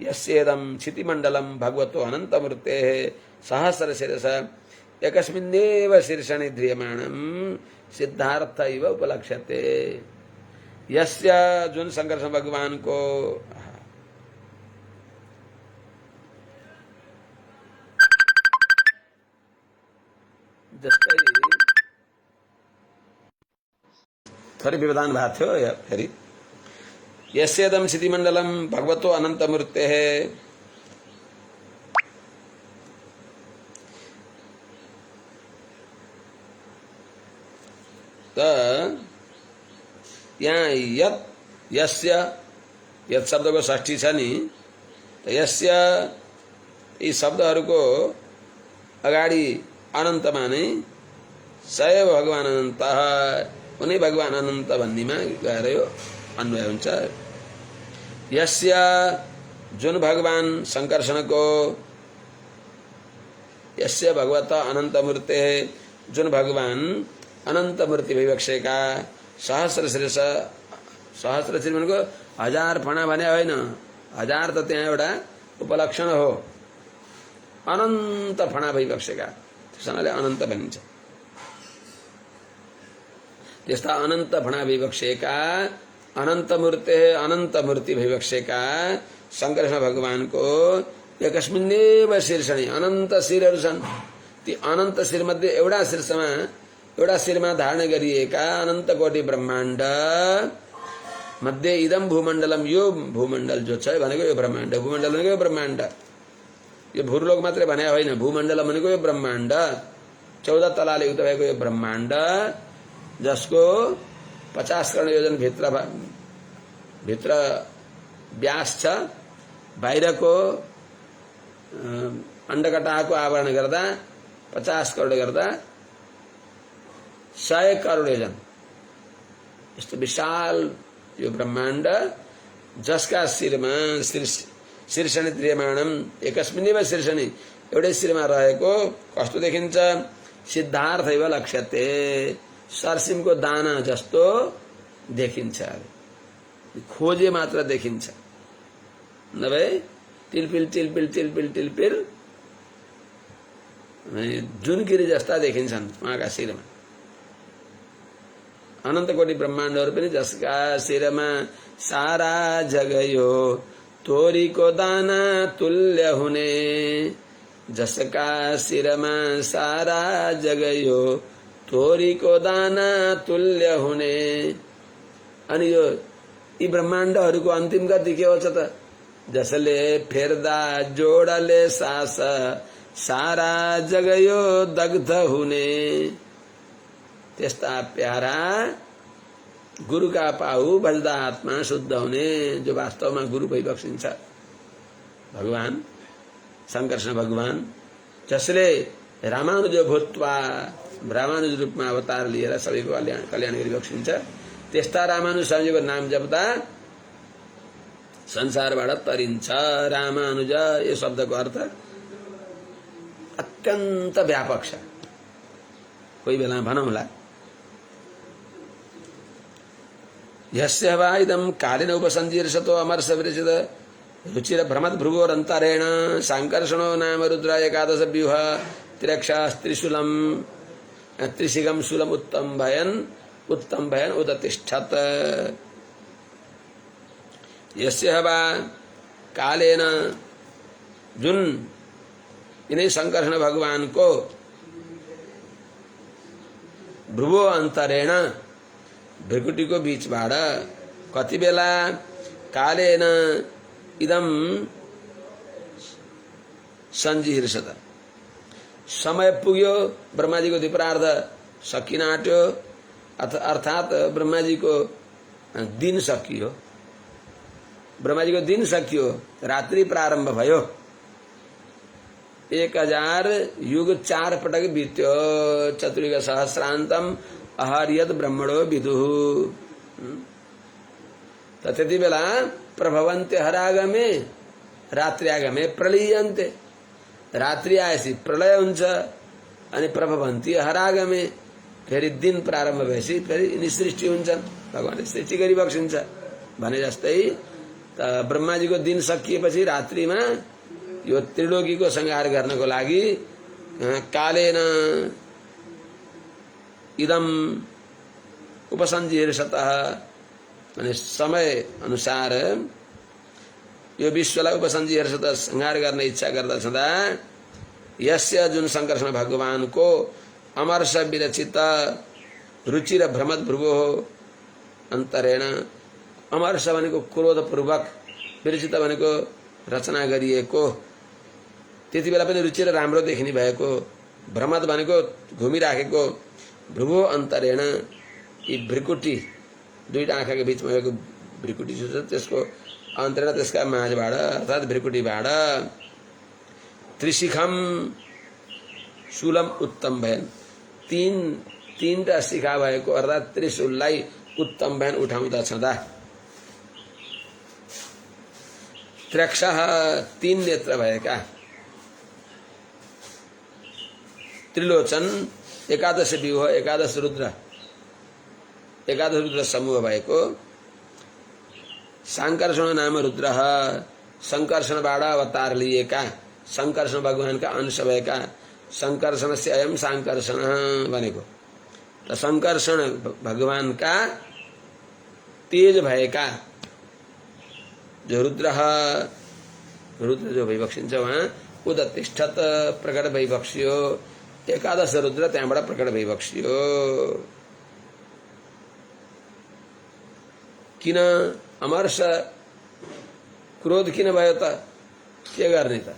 यस्येदं क्षितिमण्डलं भगवतो अनन्तमूर्तेः सहस्रशिरस एकस्मिन्नेव शीर्षणे ध्रियमाणं सिद्धार्थ इव उपलक्ष्यते। यस्य जुन संकर्षण भगवानको जस्तै थोरै व्यवधान भएको थियो फेरि। यस्येदं क्षितिमण्डलं भगवतो अनन्तमूर्तेः त यहाँ यस्य यत शब्दको षष्ठी छ नि, त यस्य यी शब्दहरूको अगाडि अनन्तमा नै सैव भगवान अनन्त, उनै भगवान अनन्त भन्नेमा गएर यो अन्वय हुन्छ। यस्य जुन भगवान संकर्षण को यस्य भगवत अनंत मूर्ते जुन भगवान अनंत मूर्ति विवक्षे का सहस्र शीर्ष सहस्र शीर्ष भनेको हजार फणा भने होइन, हजार त त्यहाँ एउटा उपलक्षण हो, अनन्त फणा भइबक्सेका त्यसैले अनन्त भनिन्छ। त्यस्ता अनन्त फणा भइबक्सेका अनन्त मूर्ति भइबक्सेका शङ्करकृष्ण भगवानको एकस्मिन्नेव शीर्षणी अनन्त शिरहरू छन्। ती अनन्त शिर मध्ये एउटा शिरमा धारण गरिएका अनन्त कोटि ब्रह्माण्ड मध्ये इदम भूमण्डलम, यो भूमण्डल जो छ भनेको यो ब्रह्माण्ड, भूमण्डल भनेको यो ब्रह्माण्ड, यो भूलोक मात्रै भने होइन, भूमण्डल भनेको यो ब्रह्माण्ड 14 तलाले युक्त भएको यो ब्रह्माण्ड जसको 50 करोड योजन भित्र व्यास छ, बाहिरको अण्डकटाको आवरण गर्दा 50 करोड गर्दा 100 करोड योजन यस्तो विशाल यो ब्रह्माण्ड जसका शिरमा शीर्षणी त्रियमाणम एकस्मिन्नेव शीर्षणी एउटै शिरमा रहेको कस्तो देखिन्छ? सिद्धार्थैव लक्ष्यते, सरसिमको दाना जस्तो देखिन्छ, खोजे मात्र देखिन्छ, नभए टिलपिल टिलपिल टिलपिल टिलपिल जुनकिरी जस्ता देखिन्छन् उहाँका शिरमा। अनन्त कोटि ब्रह्माण्डहरू पनि जसका शिरमा सारा जगयो तोरीको दाना तुल्य हुने, जसका शिरमा सारा जगयो तोरीको दाना तुल्य हुने। अनि यो यी ब्रह्माण्डहरूको अन्तिम गति के हुन्छ त? जसले फेर्दा जोडले सास सारा जगयो दग्ध हुने। त्यस्ता प्यारा गुरुका पाउ बज्दा आत्मा शुद्ध हुने, जो वास्तवमा गुरु भइबक्सिन्छ भगवान शङ्करकृष्ण भगवान, जसले रामानुज भूत्वा रामानुज रूपमा अवतार लिएर सबैको कल्याण गरिबक्सिन्छ। त्यस्ता रामानुज स्वामीको नाम जप्दा संसारबाट तरिन्छ। रामानुज यो शब्दको अर्थ अत्यन्त व्यापक छ, कोही बेला भनौँला। यस्य वा इदं कालेन उपसञ्जीर्षतो अमर्ष विरचित रुचिर भ्रमद भ्रुवोरन्तरेण सांकर्षणो नाम रुद्र एकादश व्यूह त्रिरक्षास्त्रिशूलं त्रिशिगम शूलम उत्तम भयन उदतिष्ठत। यस्य वा कालेन जुन यिनै शङ्करकृष्ण भगवान को भ्रुवो अन्तरेण भ्रिकुटी को बीचबाट कति बेला कालेन इदम सञ्जीर्षत समय पुग्यो, ब्रह्माजी को द्विपरार्ध सकिन आँट्यो, अर्थात ब्रह्माजी को दिन सकियो, ब्रह्माजी को दिन सकियो, रात्रि प्रारम्भ भयो। 1000 युग 4 पटक बित्यो। चतुर्युग सहस्रान्तम अहर्यत ब्रह्मणो विदुः। त्यति बेला प्रभवन्ते हरागमे रात्रि आगमे प्रलीयन्ते। रात्रि आएपछि प्रलय हुन्छ अनि प्रभवन्ती हरागमे फेरि दिन प्रारम्भ भएपछि फेरि यिनी सृष्टि हुन्छन्, भगवानले सृष्टि गरिबक्सिन्छ भने जस्तै त ब्रह्माजीको दिन सकिएपछि रात्रिमा यो त्रिलोकीको संहार गर्नको लागि कालेन इदम उपसञ्जीर्षतः माने समय अनुसार यो विश्वलाई उपसञ्जीर्षतः संहार गर्ने इच्छा गर्दा छँदा यस्य जुन शङ्करकृष्ण भगवान को अमर्ष विरचित रुचिर भ्रमद भ्रुवो अन्तरेण, अमर्ष भनेको क्रोधपूर्वक, विरचित भनेको रचना गरिएको, त्यति बेला पनि रुचि र राम्रो देखिने भएको, भ्रमद भनेको घुमिराखेको, भ्रुवो अन्तरेण यी भ्रिकुटी दुईटा आँखाको बीचमा भएको भ्रिकुटी जो छ त्यसको अन्तरेण त्यसका माझबाट अर्थात् भ्रिकुटीबाट त्रिशिखम शूलम उत्तम भयन तीनटा शिखा भएको अर्थात् त्रिशूललाई उत्तम भयन उठाउँदा छँदा त्र्यक्षः 3 नेत्र भएका, त्रिलोचन, एकादश व्यूह, एकादश रुद्र समूह भएको सांकर्षण नाम रुद्र, संकर्षणबाट अवतार लिएका संकर्षण भगवानका अंश भएका संकर्षण से अयम सांकर्षण भनेको त संकर्षण भगवानका तेज भएका जो रुद्र जो भइबक्सिन्छ वहाँ उदतिष्ठत प्रकट भइबक्सियो, एकादश रुद्र त्यहाँबाट प्रकट भइबक्सियो। किन अमर्ष क्रोध किन भयो त? के गर्ने त?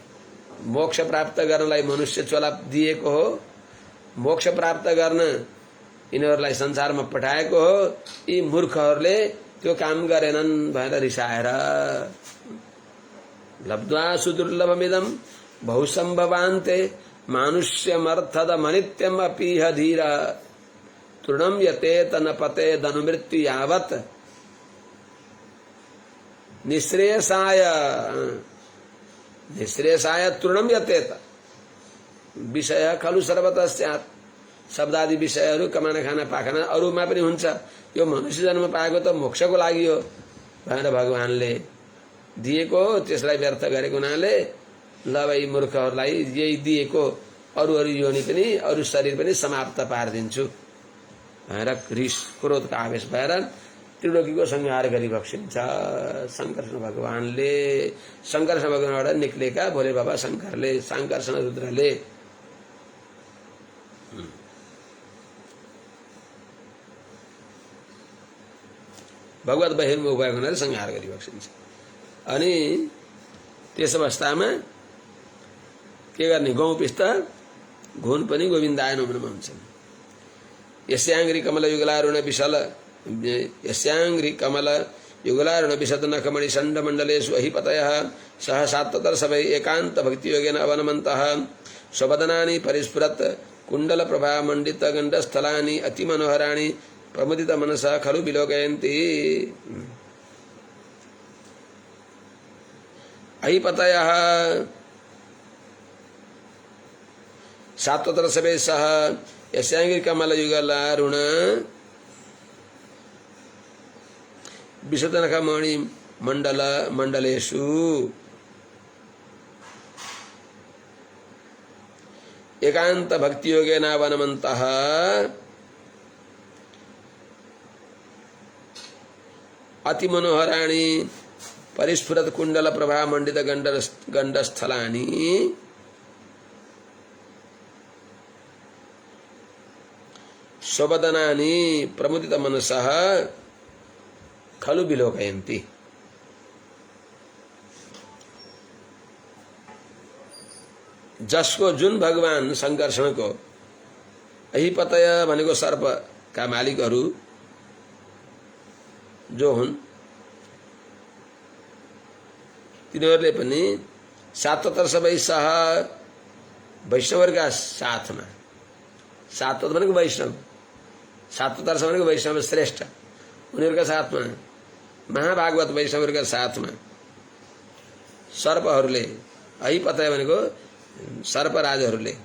मोक्ष प्राप्त गर्नलाई मनुष्य चोला दिएको हो, मोक्ष प्राप्त गर्न यिनीहरूलाई संसारमा पठाएको हो। यी मूर्खहरूले त्यो काम गरेनन् भनेर रिसाएर लब्ध्वा सुदुर्लभमिदं बहुसम्भवान्ते मानुष्यमर्थदमनित्यम् अपीह धीर तृणं यतेत न पतेद अनुमृत्यु यावत् निःश्रेयसाय तृणं यतेत। विषय खलु सर्वतः स्यात्, शब्दादि विषयहरू कमाना खाना पाखना अरूमा पनि हुन्छ, यो मनुष्य जन्म पाएको त मोक्षको लागि हो भनेर भगवानले दिएको, त्यसलाई व्यर्थ गरेको हुनाले ल भाइ मूर्खहरूलाई यही दिएको अरू योनि पनि अरू शरीर पनि समाप्त पारिदिन्छु भनेर रिस क्रोधको आवेश भएर त्रिलोकीको संहार गरिबक्सिन्छ संकर्षण भगवानले। संकर्षण भगवानबाट निक्लेका भोले बाबा शंकरले, सांकर्षण रुद्रले। भगवत बहिर्मुख भएको हुनाले संहार गरिबक्सिन्छ। अनि त्यस अवस्थामा के गर्ने? गौँ पिस्ता घुन पनि गोविन्दाय नमः भन्छन्। यस्याङ्घ्रि कमल युगलारुण विशल यस्याङ्घ्रि कमल युगलारुण विशद नखमणि षण्ड मण्डलेषु अहिपतयः सह सात्ततर सबै एकान्त भक्तियोगेन अवनमन्तः स्वबदनानि परिस्फुरत् कुण्डल प्रभा मण्डित गण्डस्थलानि अतिमनोहराणि प्रमुदित मनसा खलु विलोकयन्ति। अहिपतयः सात्वतर सबै सह यस्याङ्घ्रि कमल युगलारुण विशदनखमणि मण्डलेषु एकान्त भक्तियोगेनावनमन्तः अतिमनोहराणि परिस्फुरत कुण्डल प्रभा मण्डित गण्डस्थलानि स्वबदनानि प्रमुदित मनसः खलु विलोकयन्ति। जसको जुन भगवान संकर्षणको अहिपतय भनेको सर्पका मालिकहरू जो हुन् तिनीहरूले पनि सात्वतर सबै सह वैष्णवहरूका साथमा, सात्वत भनेको वैष्णव, सात्वतर भनेको वैष्णव श्रेष्ठ, उनीहरूका साथमा महाभागवत वैष्णवहरूका साथमा सर्पहरूले, अहिपतय भनेको सर्पराजहरूले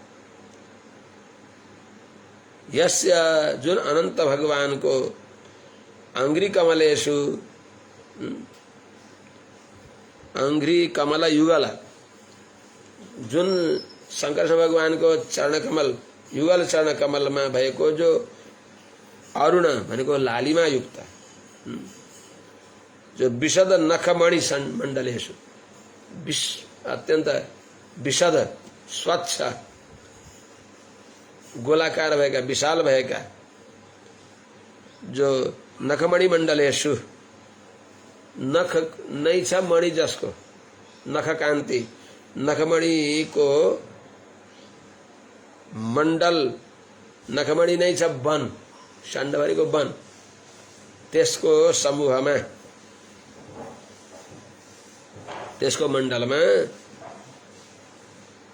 यस्य जुन अनन्त भगवानको अंघ्रि कमलेषु अंघ्रि कमल युगल जुन शंकर भगवानको चरण कमल युगल चरण कमलमा भएको जो अरुण भनेको लालिमा युक्त जो विशद नखमणि मण्डलेषु अत्यन्त विशद स्वच्छ गोलाकार भएका विशाल भएका जो नखमणि मण्डलेषु, नख नै छ मणि जसको नख कान्ति, नखमणिको मण्डल, नखमणि नै छ वन, षण्डभरिको वन, त्यसको समूहमा, त्यसको मण्डलमा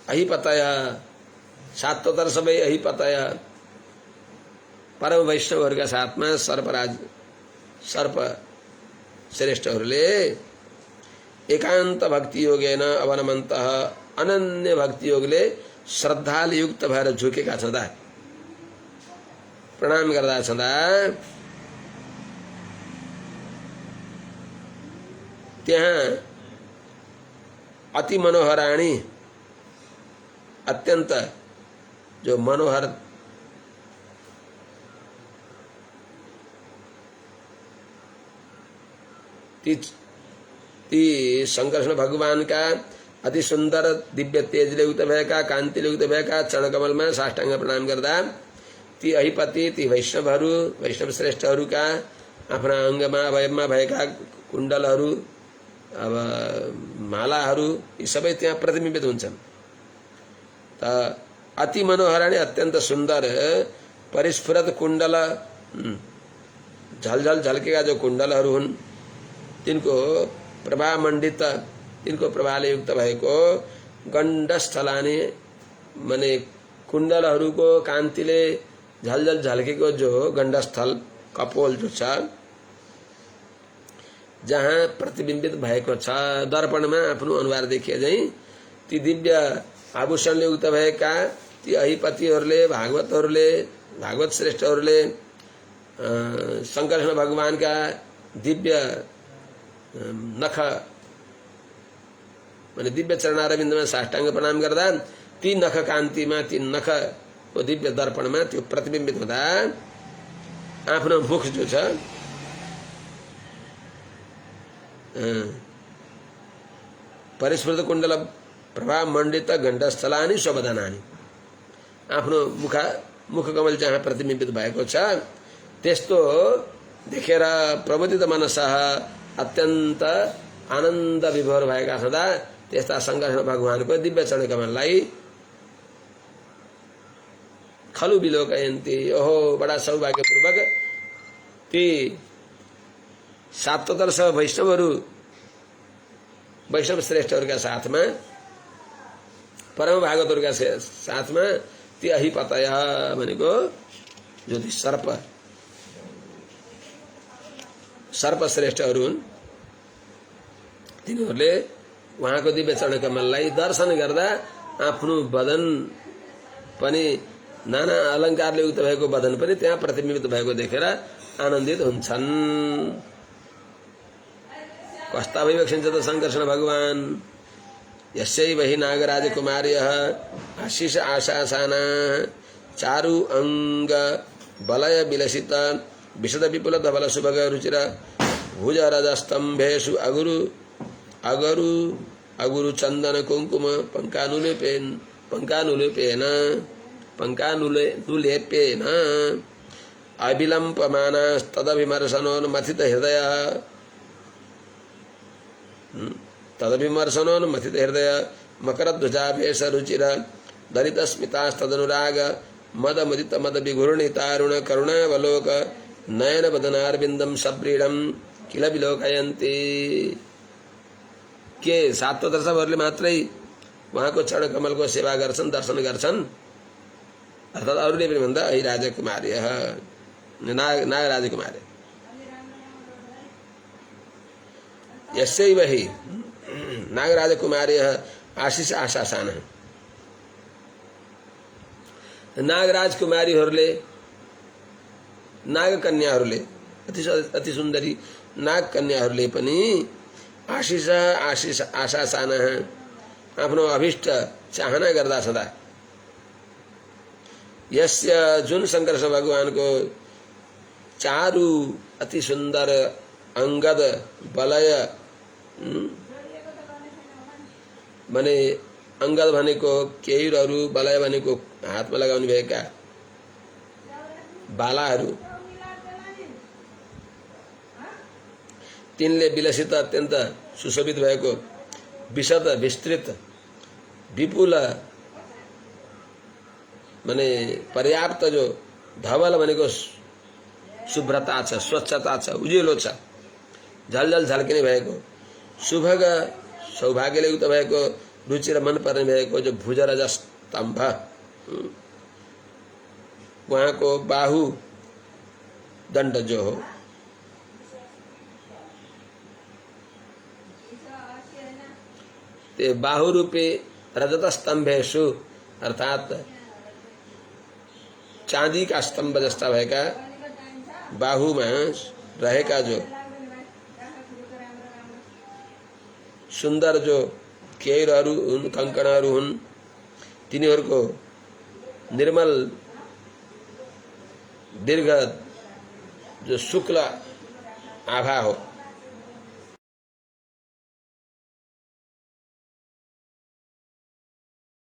अहिपतय सात्वतर सबै अहिपतय परम वैष्णवहरूका साथमा सर्पराज सर्प श्रेष्ठहरूले एकांत भक्ति योगेन अवनमन्तः अनन्य भक्ति योगले श्रद्धाले युक्त भएर झुकेका छँदा प्रणाम गर्दा छँदा त्यहाँ अति मनोहराणी अत्यंत जो मनोहर ती शंकरकृष्ण भगवान का अति सुंदर दिव्य तेजले युक्त भएका कान्तिले युक्त भएका चरणकमलमा साष्टाङ्ग प्रणाम गर्दा ती अहिपति ती वैष्णव श्रेष्ठहरूका आफ्ना अङ्गमा अवयवमा भएका कुण्डलहरू अब मालाहरू यी सबै त्यहाँ प्रतिबिम्बित हुन्छन्। त अति मनोहराणी अत्यन्त सुन्दर परिस्फुरत कुण्डल झलझल झल्केका जो कुण्डलहरू हुन् तिनको प्रभामण्डित तिनको प्रभाले युक्त भएको गण्डस्थलानि माने कुण्डलहरूको कान्तिले झलझल झल्केको जो गण्डस्थल कपोल जो छ जहाँ प्रतिबिम्बित भएको छ दर्पणमा आफ्नो अनुहार देखिए झैं ती दिव्य आभूषणले युक्त भएका ती अहिपतिहरूले भागवत श्रेष्ठहरूले शंकरकृष्ण भगवानका दिव्य नख माने दिव्य चरणारविन्दमा साष्टाङ्ग प्रणाम गर्दा ती नख कान्तिमा ती नखको दिव्य दर्पणमा त्यो प्रतिबिम्बित हुँदा आफ्नो मुख जो छ परिस्फुट कुण्डल प्रभामण्डित गण्डस्थलानि स्वबदनानि आफ्नो मुखकमल जहाँ प्रतिबिम्बित भएको छ त्यस्तो देखेर प्रबोधित मनसः अत्यन्त आनन्द विभोर भएका छँदा त्यस्ता शंकरकृष्ण भगवानको दिव्य चरणकमललाई खलु विलोकयन्ति। ओहो बडा सौभाग्यपूर्वक ती सातोदर्श वैष्णव श्रेष्ठहरूका साथमा परम भागवतहरूका साथमा ती अहिपतय भनेको जो ती सर्प श्रेष्ठहरू हुन् तिनीहरूले उहाँको दिव्य चरणकमललाई दर्शन गर्दा आफ्नो बदन पनि नाना अलङ्कारले युक्त भएको बदन पनि त्यहाँ प्रतिबिम्बित भएको देखेर आनन्दित हुन्छन्। कस्ता विवक्षिन्छ त शंकरकृष्ण भगवान यस्यैव हि नागराजकुमार्यः आशिष आशासाना चारु अंग बलय विलसित विशद विपुल धवल सुभग रुचिर भुजरजस्तंभेषु अगुरु चंदन कुंकुम पंकानुलेपेन अभिलंपमानस्तदभिमर्शनोन्मथित हृदय मकरध्वजाभेष रुचिर दरित स्मितास्तदनुराग मद मुदित मद विघूर्णि तारुण करुणावलोक नयन वदनारविंदम सप्रीडम किल विलोकयन्ति। के सातोदर्शहरूले मात्रै उहाँको चरण कमलको सेवा गर्छन् दर्शन गर्छन् अर्थात् अरूले पनि भन्दा अहिराजकुमार्य नागराजकुमार्य यस्यैव हि नागराजकुमार्य आशिष आशासान नागराजकुमारीहरूले नागकन्याहरूले अति सुन्दरी नागकन्याहरूले पनि आशिष आशासान आफ्नो अभिष्ट चाहना गर्दा सदा यस्य जुन शंकरकृष्ण भगवानको चारु अति सुन्दर अंगद बलय भने अंगद भनेको केयूरहरू बलय भनेको हातमा लगाउने भएका बालाहरू तिनले विलसित अत्यन्त सुशोभित भएको विशद विस्तृत विपुल माने पर्याप्त जो धवल भनेको शुभ्रता छ स्वच्छता छ उज्यालो छ झलझल झल्किने भएको सुभग सौभाग्यले युक्त भएको रुचि र मन पर्ने भएको जो भुजरज स्तम्भ उहाँको बाहु दण्ड जो हो ते बाहु रूपे रजत स्तंभेशु अर्थात चांदी का स्तंभ जैसा रहेगा, बाहु में रहेगा जो सुंदर जो केरु कंकणारु तिनीहरु को निर्मल दीर्घ जो शुक्ल आभा हो